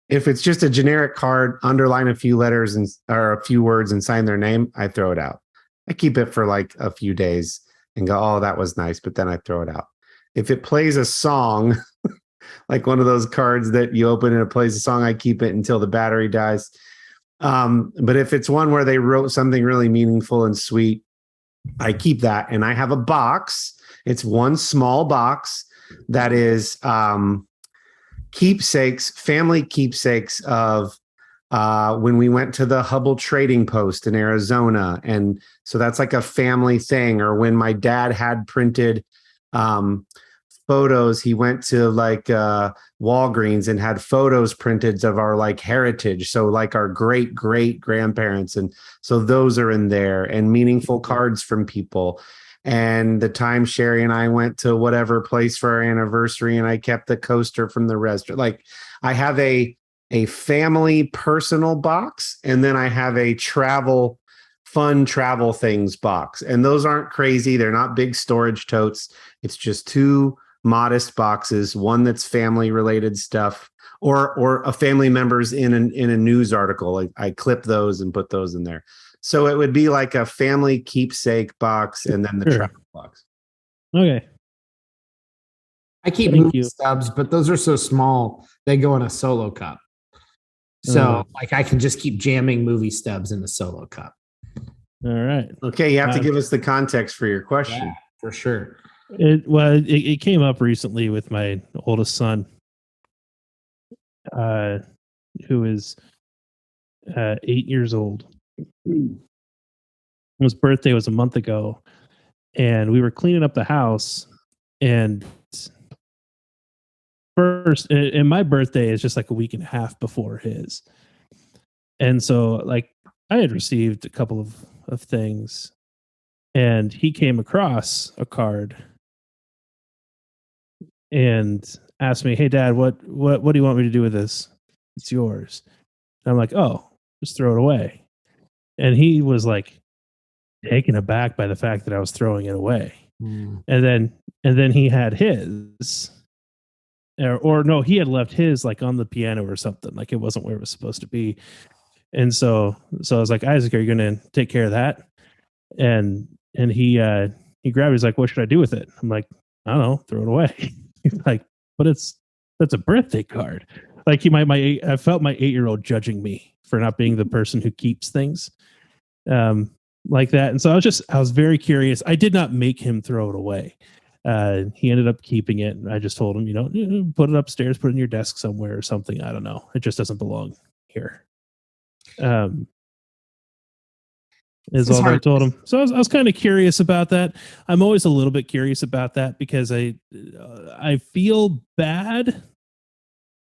If it's just a generic card, underline a few letters or a few words and sign their name, I throw it out. I keep it for like a few days and go, oh, that was nice, but then I throw it out. If it plays a song, like one of those cards that you open and it plays a song, I keep it until the battery dies. But if it's one where they wrote something really meaningful and sweet, I keep that. And I have a box. It's one small box that is family keepsakes of when we went to the Hubble Trading Post in Arizona. And so that's like a family thing. Or when my dad had printed photos, he went to like Walgreens and had photos printed of our like heritage. So like our great grandparents. And so those are in there, and meaningful cards from people. And the time Sherry and I went to whatever place for our anniversary, and I kept the coaster from the restaurant. Like I have a family personal box, and then I have a fun travel things box. And those aren't crazy. They're not big storage totes. It's just two modest boxes, one that's family related stuff or a family member's in a news article. I clip those and put those in there. So it would be like a family keepsake box and then the travel box. Okay. I keep movie stubs, but those are so small, they go in a solo cup. So like I can just keep jamming movie stubs in the solo cup. All right. Okay, you have to give us the context for your question. Yeah, for sure. It came up recently with my oldest son, who is 8 years old. His birthday was a month ago, and we were cleaning up the house. And and my birthday is just like a week and a half before his, and so like I had received a couple of things, and he came across a card and asked me, "Hey, Dad, what do you want me to do with this? It's yours." And I'm like, "Oh, just throw it away." And he was like taken aback by the fact that I was throwing it away. And then he had his, or no, he had left his like on the piano or something. Like it wasn't where it was supposed to be. And so I was like, "Isaac, are you going to take care of that?" And he grabbed it. He's like, "What should I do with it?" I'm like, "I don't know, throw it away." He's like, "But that's a birthday card." Like I felt my 8-year-old judging me for not being the person who keeps things like that. And so I was very curious. I did not make him throw it away. He ended up keeping it. And I just told him, put it upstairs, put it in your desk somewhere or something. I don't know. It just doesn't belong here. Is all I told him. So I was kind of curious about that. I'm always a little bit curious about that because I feel bad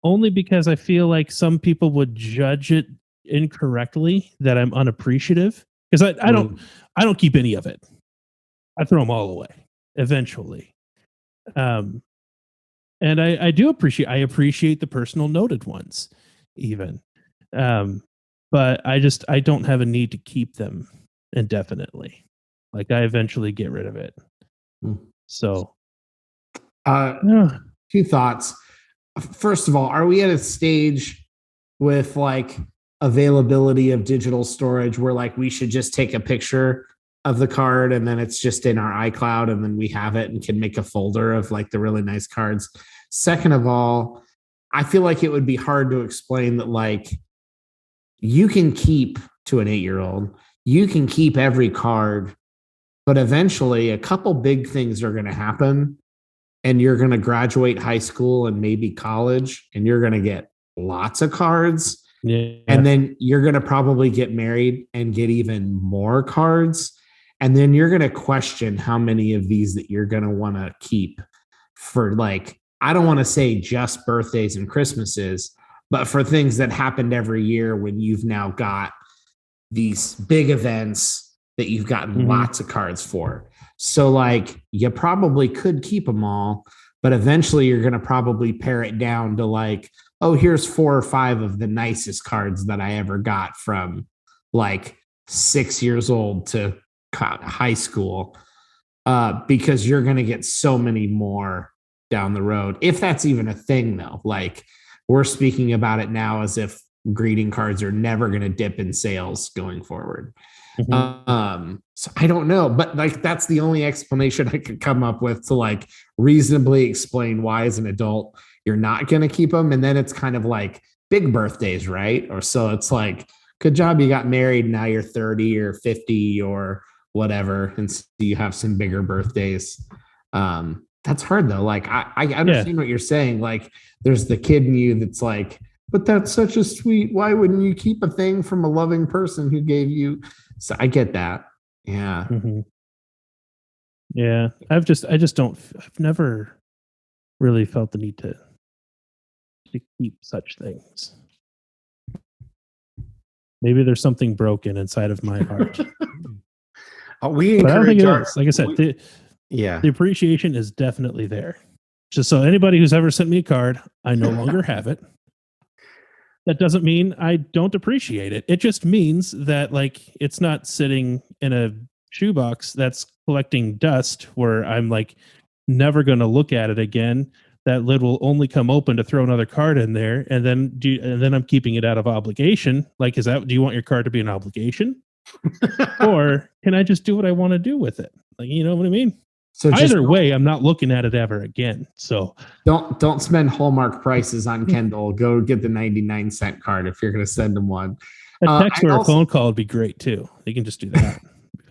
only because I feel like some people would judge it incorrectly, that I'm unappreciative, because I don't keep any of it. I throw them all away eventually. And I appreciate the personal noted ones even. But I don't have a need to keep them indefinitely. Like I eventually get rid of it. So, Uh, Two thoughts. First of all, are we at a stage with like availability of digital storage where like we should just take a picture of the card and then it's just in our iCloud and then we have it and can make a folder of like the really nice cards? Second of all, I feel like it would be hard to explain that like you can keep to an 8-year-old, you can keep every card, but eventually a couple big things are going to happen and you're going to graduate high school and maybe college and you're going to get lots of cards. yeah. And then you're going to probably get married and get even more cards. And then you're going to question how many of these that you're going to want to keep for like, I don't want to say just birthdays and Christmases, but for things that happened every year when you've now got these big events that you've gotten lots of cards for. So like you probably could keep them all, but eventually you're going to probably pare it down to like, oh, here's 4 or 5 of the nicest cards that I ever got from like 6 years old to high school, because you're going to get so many more down the road. If that's even a thing though, like we're speaking about it now as if greeting cards are never going to dip in sales going forward. So I don't know, but like that's the only explanation I could come up with to like reasonably explain why as an adult you're not going to keep them. And then it's kind of like big birthdays, right? Or so it's like, good job, you got married, now you're 30 or 50 or whatever, and so you have some bigger birthdays. That's hard though. Like I understand what you're saying. Like there's the kid in you that's like, but that's such a sweet, why wouldn't you keep a thing from a loving person who gave you? So I get that. Yeah. Yeah. I've never really felt the need to keep such things. Maybe there's something broken inside of my heart. We but I don't think encourage it is. Like I said, the the appreciation is definitely there. Just so anybody who's ever sent me a card, I no longer have it. That doesn't mean I don't appreciate it. It just means that like it's not sitting in a shoebox that's collecting dust where I'm like never going to look at it again. That lid will only come open to throw another card in there, and then I'm keeping it out of obligation. Like, do you want your card to be an obligation, or can I just do what I want to do with it? Like, you know what I mean? So either way, I'm not looking at it ever again. So don't spend Hallmark prices on Kendall. Go get the 99-cent card if you're going to send them one. A text or a phone call would be great too. You can just do that.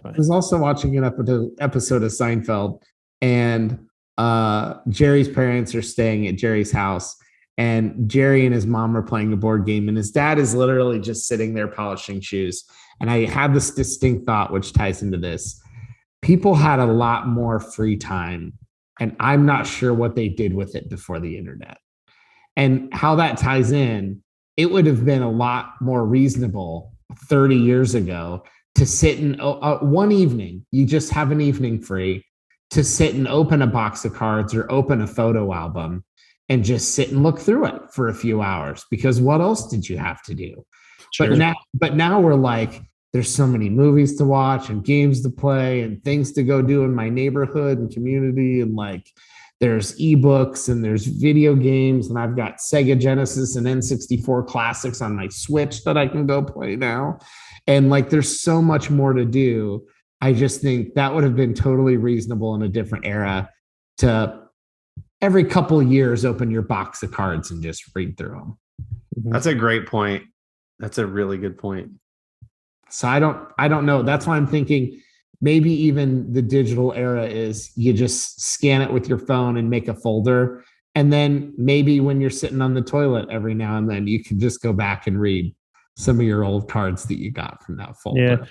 I was also watching an episode of Seinfeld, and Jerry's parents are staying at Jerry's house, and Jerry and his mom are playing a board game, and his dad is literally just sitting there polishing shoes. And I had this distinct thought, which ties into this. People had a lot more free time, and I'm not sure what they did with it before the internet. And how that ties in, it would have been a lot more reasonable 30 years ago to sit in one evening, you just have an evening free, to sit and open a box of cards or open a photo album and just sit and look through it for a few hours, because what else did you have to do? Sure. But now we're like, there's so many movies to watch and games to play and things to go do in my neighborhood and community. And like, there's ebooks and there's video games, and I've got Sega Genesis and N64 classics on my Switch that I can go play now. And like, there's so much more to do. I just think that would have been totally reasonable in a different era to every couple of years open your box of cards and just read through them. That's a great point. That's a really good point. So I don't know. That's why I'm thinking maybe even the digital era is you just scan it with your phone and make a folder. And then maybe when you're sitting on the toilet every now and then, you can just go back and read some of your old cards that you got from that folder. Yeah.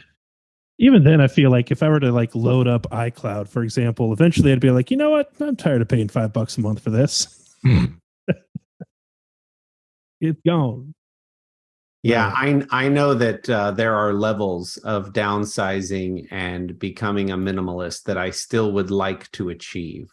Even then, I feel like if I were to like load up iCloud, for example, eventually I'd be like, you know what? I'm tired of paying $5 a month for this. It's gone. Yeah, I know that there are levels of downsizing and becoming a minimalist that I still would like to achieve.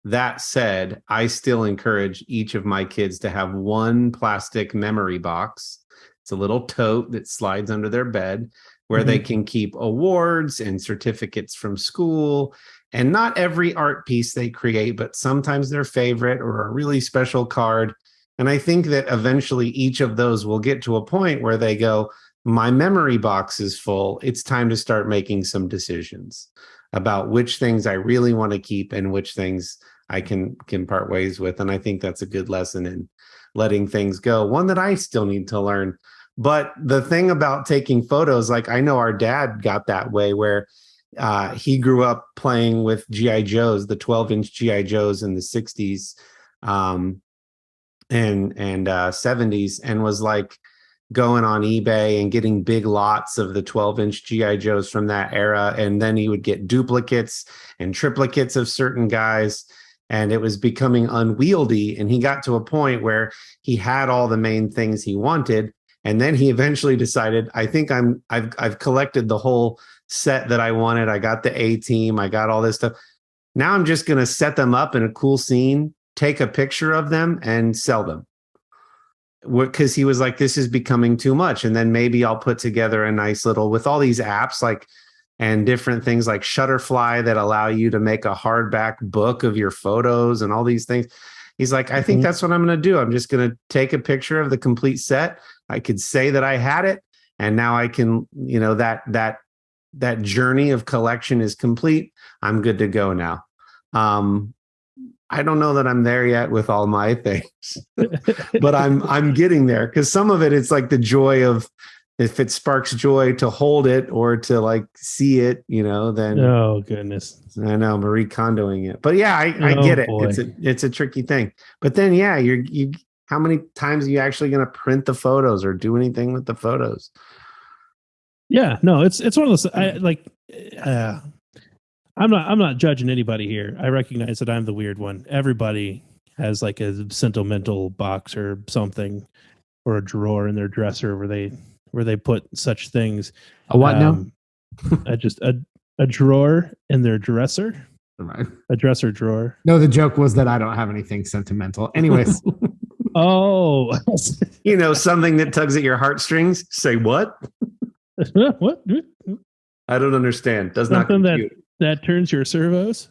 That said, I still encourage each of my kids to have one plastic memory box. It's a little tote that slides under their bed where they can keep awards and certificates from school And not every art piece they create, but sometimes their favorite or a really special card. And I think that eventually each of those will get to a point where they go, my memory box is full. It's time to start making some decisions about which things I really want to keep and which things I can part ways with. And I think that's a good lesson in letting things go. One that I still need to learn. But the thing about taking photos, like I know our dad got that way where he grew up playing with GI Joes, the 12-inch GI Joes in the 60s and 70s, and was like going on eBay and getting big lots of the 12-inch GI Joes from that era. And then he would get duplicates and triplicates of certain guys. And it was becoming unwieldy. And he got to a point where he had all the main things he wanted. And then he eventually decided, I think I've collected the whole set that I wanted. I got the A-Team. I got all this stuff. Now I'm just going to set them up in a cool scene, take a picture of them and sell them. Because he was like, this is becoming too much. And then maybe I'll put together a nice little, with all these apps like, and different things like Shutterfly that allow you to make a hardback book of your photos and all these things. He's like, I think that's what I'm going to do. I'm just going to take a picture of the complete set. I could say that I had it. And now I can, that journey of collection is complete. I'm good to go now. I don't know that I'm there yet with all my things, but I'm getting there, because some of it, it's like the joy of, if it sparks joy to hold it or to like see it, then oh goodness, I know Marie Kondoing it, but yeah, I get it. Boy. It's a tricky thing, but then yeah, you how many times are you actually going to print the photos or do anything with the photos? Yeah, no, it's one of those. I'm not judging anybody here. I recognize that I'm the weird one. Everybody has like a sentimental box or something, or a drawer in their dresser where they put such things. A what now? A drawer in their dresser. Right. A dresser drawer. No, the joke was that I don't have anything sentimental. Anyways. Oh. Something that tugs at your heartstrings. Say what? What? I don't understand. Does Something not compute. That turns your servos.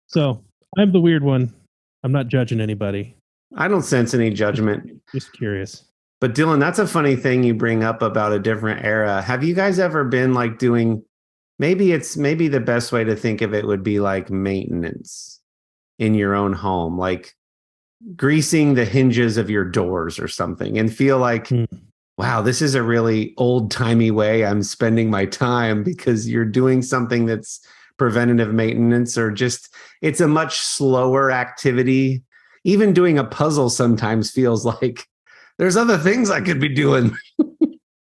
So I'm the weird one. I'm not judging anybody. I don't sense any judgment. Just curious. But Dylan, that's a funny thing you bring up about a different era. Have you guys ever been like doing, maybe the best way to think of it would be like maintenance in your own home, like greasing the hinges of your doors or something, and feel like, wow, this is a really old-timey way I'm spending my time, because you're doing something that's preventative maintenance, or just, it's a much slower activity. Even doing a puzzle sometimes feels like there's other things I could be doing.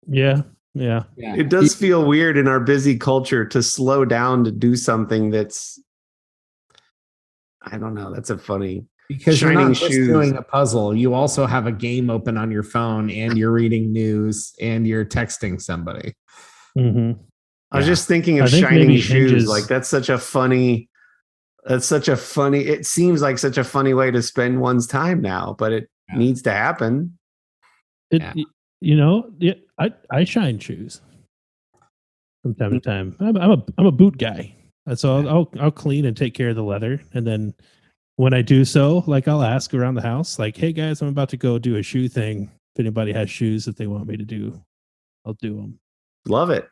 Yeah. It does feel weird in our busy culture to slow down to do something that's, I don't know, that's a funny. Because you're shining not just shoes. doing a puzzle. You also have a game open on your phone, and you're reading news, and you're texting somebody. Mm-hmm. I was just thinking of shining shoes. Hinges. Like it seems like such a funny way to spend one's time now, but it needs to happen. I shine shoes from time to time. I'm a boot guy. So I'll clean and take care of the leather, and then when I do so, like I'll ask around the house, like, hey guys, I'm about to go do a shoe thing. If anybody has shoes that they want me to do, I'll do them. Love it.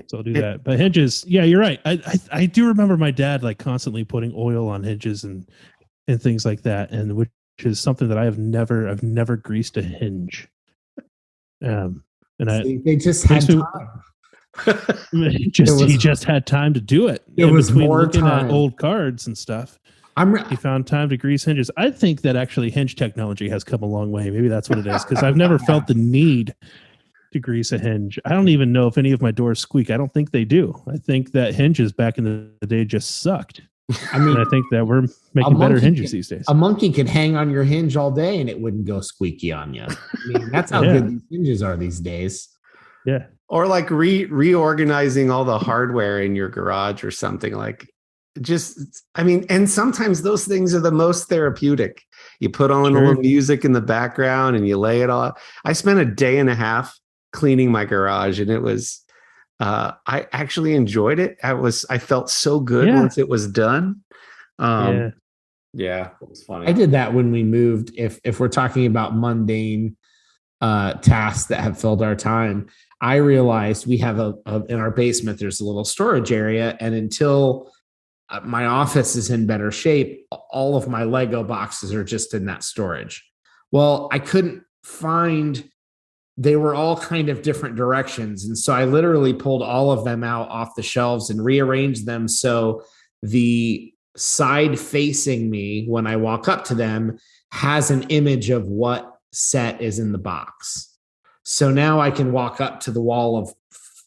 So I'll do that. But hinges, yeah, you're right. I do remember my dad like constantly putting oil on hinges and things like that, and which is something that I've never greased a hinge. They just had time. He just had time to do it. It was between more looking time. at old cards and stuff. He found time to grease hinges. I think that actually hinge technology has come a long way. Maybe that's what it is, because I've never felt the need to grease a hinge. I don't even know if any of my doors squeak. I don't think they do. I think that hinges back in the day just sucked. I mean, I think that we're making better hinges these days. A monkey could hang on your hinge all day and it wouldn't go squeaky on you. I mean, that's how good these hinges are these days. Yeah. Or like reorganizing all the hardware in your garage or something, like and sometimes those things are the most therapeutic. You put on a little music in the background and you lay it all. I spent a day and a half cleaning my garage, and it was I actually enjoyed it. I felt so good Yeah. once it was done. Yeah. Yeah, it was funny. I did that when we moved. If we're talking about mundane tasks that have filled our time, I realized we have in our basement, there's a little storage area. And until my office is in better shape, all of my Lego boxes are just in that storage. Well, I couldn't find, they were all kind of different directions. And so I literally pulled all of them out off the shelves and rearranged them so the side facing me when I walk up to them has an image of what set is in the box. So now I can walk up to the wall of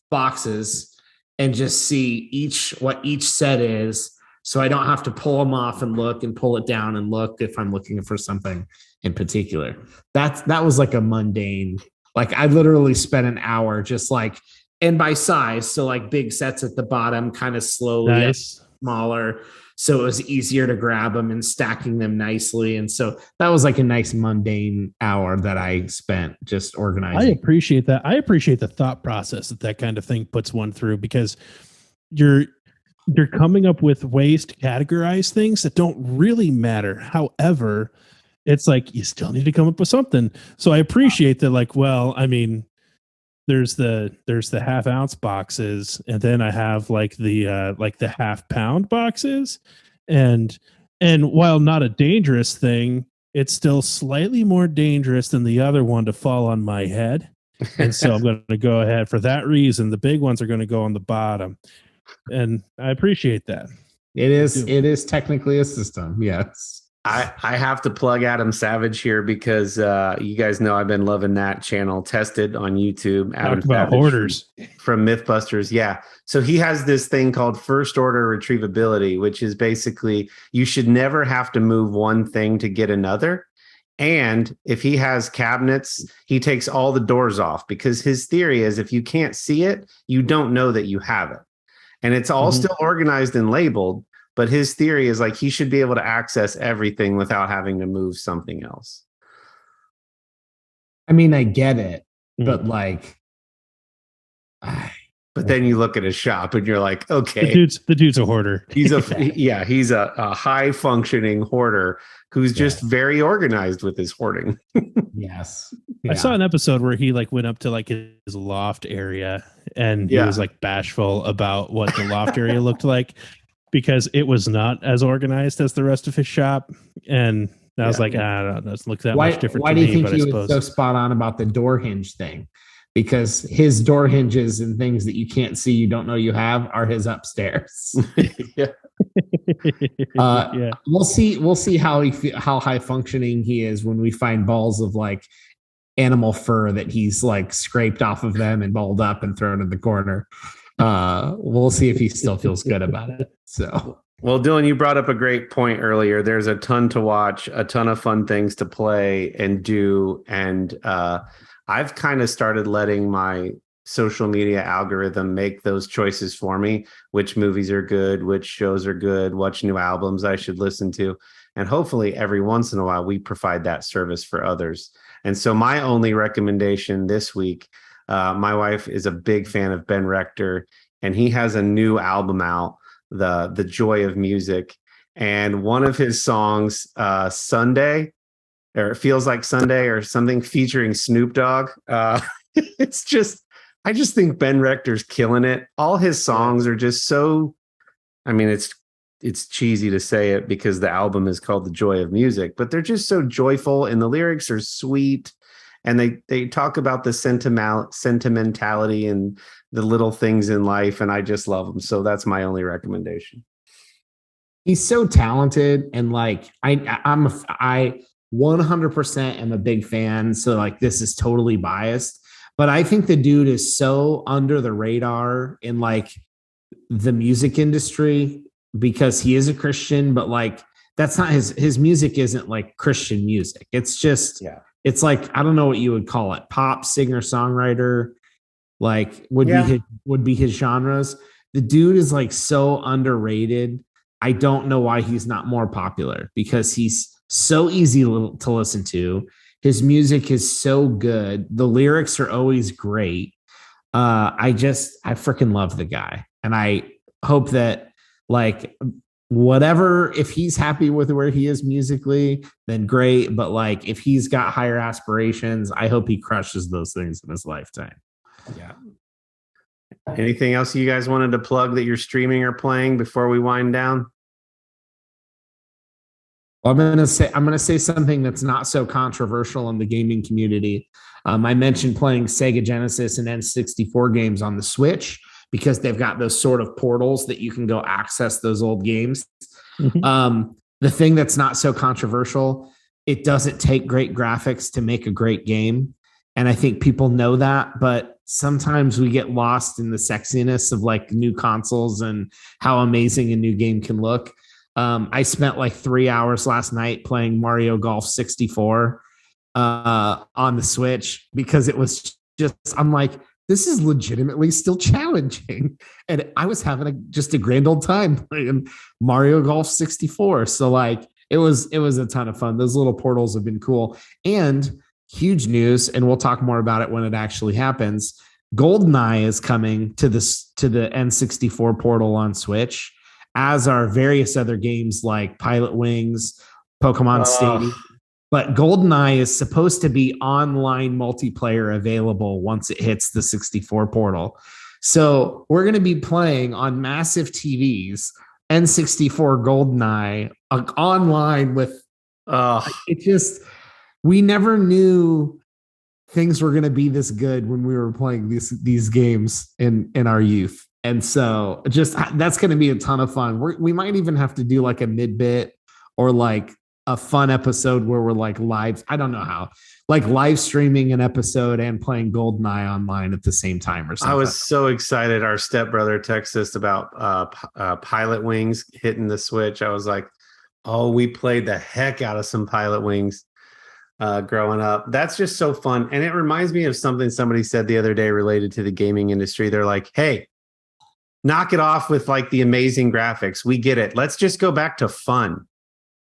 boxes and just see what each set is. So I don't have to pull them off and look and pull it down and look if I'm looking for something in particular. That was like a mundane, like I literally spent an hour just like, and by size. So like big sets at the bottom, kind of slowly Nice. smaller. So it was easier to grab them and stacking them nicely. And so that was like a nice mundane hour that I spent just I organizing. appreciate that. I appreciate the thought process that kind of thing puts one through, because you're coming up with ways to categorize things that don't really matter. However, it's like you still need to come up with something. So I appreciate that. Like, well, I mean, there's the half ounce boxes, and then I have like the half pound boxes, and while not a dangerous thing, it's still slightly more dangerous than the other one to fall on my head. And so I'm going to go ahead for that reason. The big ones are going to go on the bottom, and I appreciate that. It is technically a system. Yes. I have to plug Adam Savage here because you guys know I've been loving that channel, Tested on YouTube. Adam Talk about Savage hoarders from Mythbusters. Yeah. So he has this thing called first order retrievability, which is basically you should never have to move one thing to get another. And if he has cabinets, he takes all the doors off, because his theory is if you can't see it, you don't know that you have it. And it's all still organized and labeled. But his theory is like he should be able to access everything without having to move something else. I mean, I get it, but like, but then you look at his shop and you're like, okay, the dude's a hoarder. He's a high functioning hoarder who's just very organized with his hoarding. Yes. I saw an episode where he like went up to like his loft area, and he was like bashful about what the loft area looked like, because it was not as organized as the rest of his shop. And I was like, I don't know, it doesn't look that much different. Why to do you me, think but he I was so spot on about the door hinge thing? Because his door hinges and things that you can't see, you don't know you have, are his upstairs. We'll see how high functioning he is when we find balls of like animal fur that he's like scraped off of them and balled up and thrown in the corner. We'll see if he still feels good about it. So, well, Dylan, you brought up a great point earlier. There's a ton to watch, a ton of fun things to play and do. And I've kind of started letting my social media algorithm make those choices for me, which movies are good, which shows are good, which new albums I should listen to. And hopefully every once in a while we provide that service for others. And so my only recommendation this week, my wife is a big fan of Ben Rector, and he has a new album out, The Joy of Music. And one of his songs, Sunday, or It Feels Like Sunday or something, featuring Snoop Dogg. It's just, I just think Ben Rector's killing it. All his songs are just so, I mean, it's cheesy to say it because the album is called The Joy of Music, but they're just so joyful, and the lyrics are sweet. And they talk about the sentimentality and the little things in life, and I just love them. So that's my only recommendation. He's so talented, and like I 100% am a big fan. So like this is totally biased, but I think the dude is so under the radar in like the music industry because he is a Christian, but like that's not his music isn't like Christian music. It's just it's like, I don't know what you would call it. Pop, singer, songwriter, like would be his genres. The dude is like so underrated. I don't know why he's not more popular, because he's so easy to listen to. His music is so good. The lyrics are always great. I freaking love the guy. And I hope that like whatever, if he's happy with where he is musically, then great. But like if he's got higher aspirations, I hope he crushes those things in his lifetime. Yeah. Anything else you guys wanted to plug that you're streaming or playing before we wind down? I'm gonna say something that's not so controversial in the gaming community. I mentioned playing Sega Genesis and N64 games on the Switch because they've got those sort of portals that you can go access those old games. Mm-hmm. The thing that's not so controversial, it doesn't take great graphics to make a great game. And I think people know that, but sometimes we get lost in the sexiness of like new consoles and how amazing a new game can look. I spent like 3 hours last night playing Mario Golf 64 on the Switch because it was just, I'm like, this is legitimately still challenging. And I was having just a grand old time playing Mario Golf 64. So like, it was a ton of fun. Those little portals have been cool. And huge news, and we'll talk more about it when it actually happens. GoldenEye is coming to the N64 portal on Switch, as are various other games like Pilot Wings, Pokemon Stadium. But GoldenEye is supposed to be online multiplayer available once it hits the 64 portal. So we're going to be playing on massive TVs N64 GoldenEye online with it just, we never knew things were going to be this good when we were playing these games in our youth. And so just that's going to be a ton of fun. We might even have to do like a mid-bit or like a fun episode where we're like live. I don't know how, like live streaming an episode and playing GoldenEye online at the same time or something. I was so excited. Our stepbrother texted us about Pilot Wings hitting the Switch. I was like, oh, we played the heck out of some Pilot Wings growing up. That's just so fun. And it reminds me of something somebody said the other day related to the gaming industry. They're like, hey, knock it off with like the amazing graphics. We get it. Let's just go back to fun.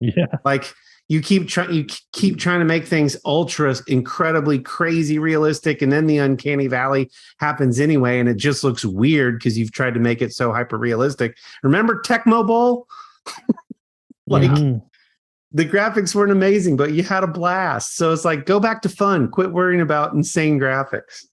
Yeah. Like you keep trying to make things ultra incredibly crazy realistic, and then the uncanny valley happens anyway, and it just looks weird because you've tried to make it so hyper realistic. Remember Tecmo Bowl? The graphics weren't amazing, but you had a blast. So it's like, go back to fun. Quit worrying about insane graphics.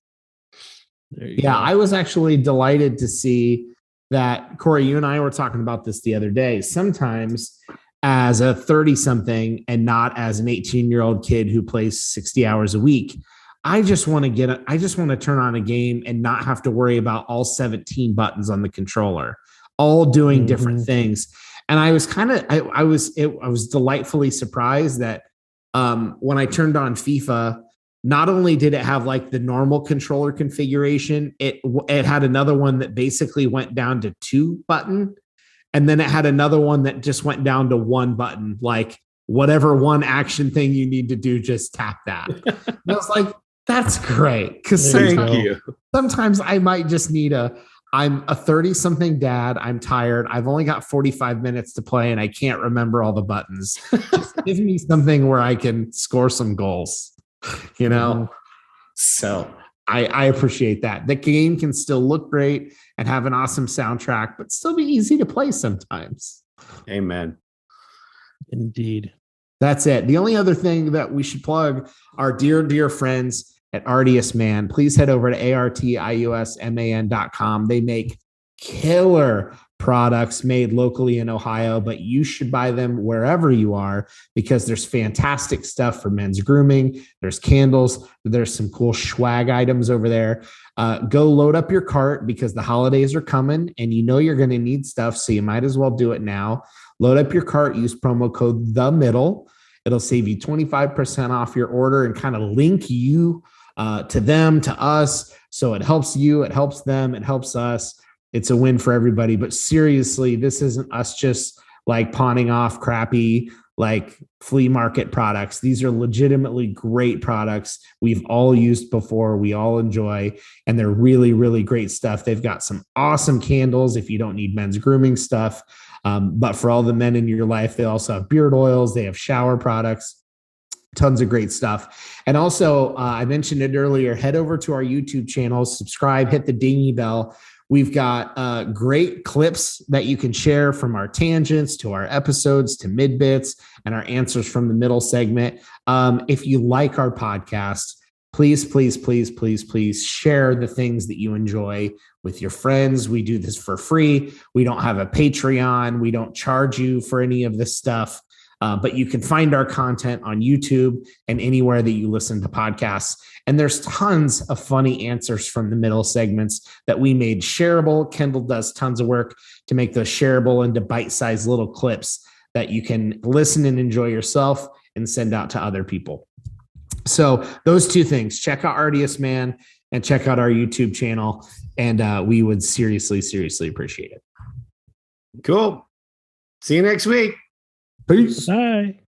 Yeah, I was actually delighted to see that. Corey, you and I were talking about this the other day. Sometimes as a 30-something and not as an 18-year-old kid who plays 60 hours a week, I just want to turn on a game and not have to worry about all 17 buttons on the controller, all doing different things. And I was I was delightfully surprised that when I turned on FIFA, not only did it have like the normal controller configuration, it had another one that basically went down to 2 button. And then it had another one that just went down to 1 button, like whatever one action thing you need to do, just tap that. And I was like, that's great. Because sometimes I might just need I'm a 30-something dad. I'm tired. I've only got 45 minutes to play and I can't remember all the buttons. Just give me something where I can score some goals, you know? So I appreciate that. The game can still look great and have an awesome soundtrack, but still be easy to play sometimes. Amen. Indeed. That's it. The only other thing that we should plug our dear friends at Artius Man. Please head over to artiusman.com. They make killer products made locally in Ohio, but you should buy them wherever you are because there's fantastic stuff for men's grooming. There's candles. There's some cool swag items over there. Go load up your cart because the holidays are coming and you know you're going to need stuff, so you might as well do it now. Load up your cart. Use promo code THEMIDDLE. It'll save you 25% off your order and kind of link you to them, to us. So it helps you, it helps them, it helps us. It's a win for everybody. But seriously, this isn't us just like pawning off crappy, like flea market products. These are legitimately great products we've all used before. We all enjoy, and they're really, really great stuff. They've got some awesome candles if you don't need men's grooming stuff. But for all the men in your life, they also have beard oils. They have shower products. tons of great stuff. And also, I mentioned it earlier, head over to our YouTube channel, subscribe, hit the dingy bell. We've got great clips that you can share from our tangents to our episodes to mid bits and our answers from the middle segment. If you like our podcast, please share the things that you enjoy with your friends. We do this for free. We don't have a Patreon. We don't charge you for any of this stuff. But you can find our content on YouTube and anywhere that you listen to podcasts. And there's tons of funny answers from the middle segments that we made shareable. Kendall does tons of work to make those shareable into bite-sized little clips that you can listen and enjoy yourself and send out to other people. So those two things, check out Artiest Man and check out our YouTube channel. And we would seriously appreciate it. Cool. See you next week. Peace. Bye.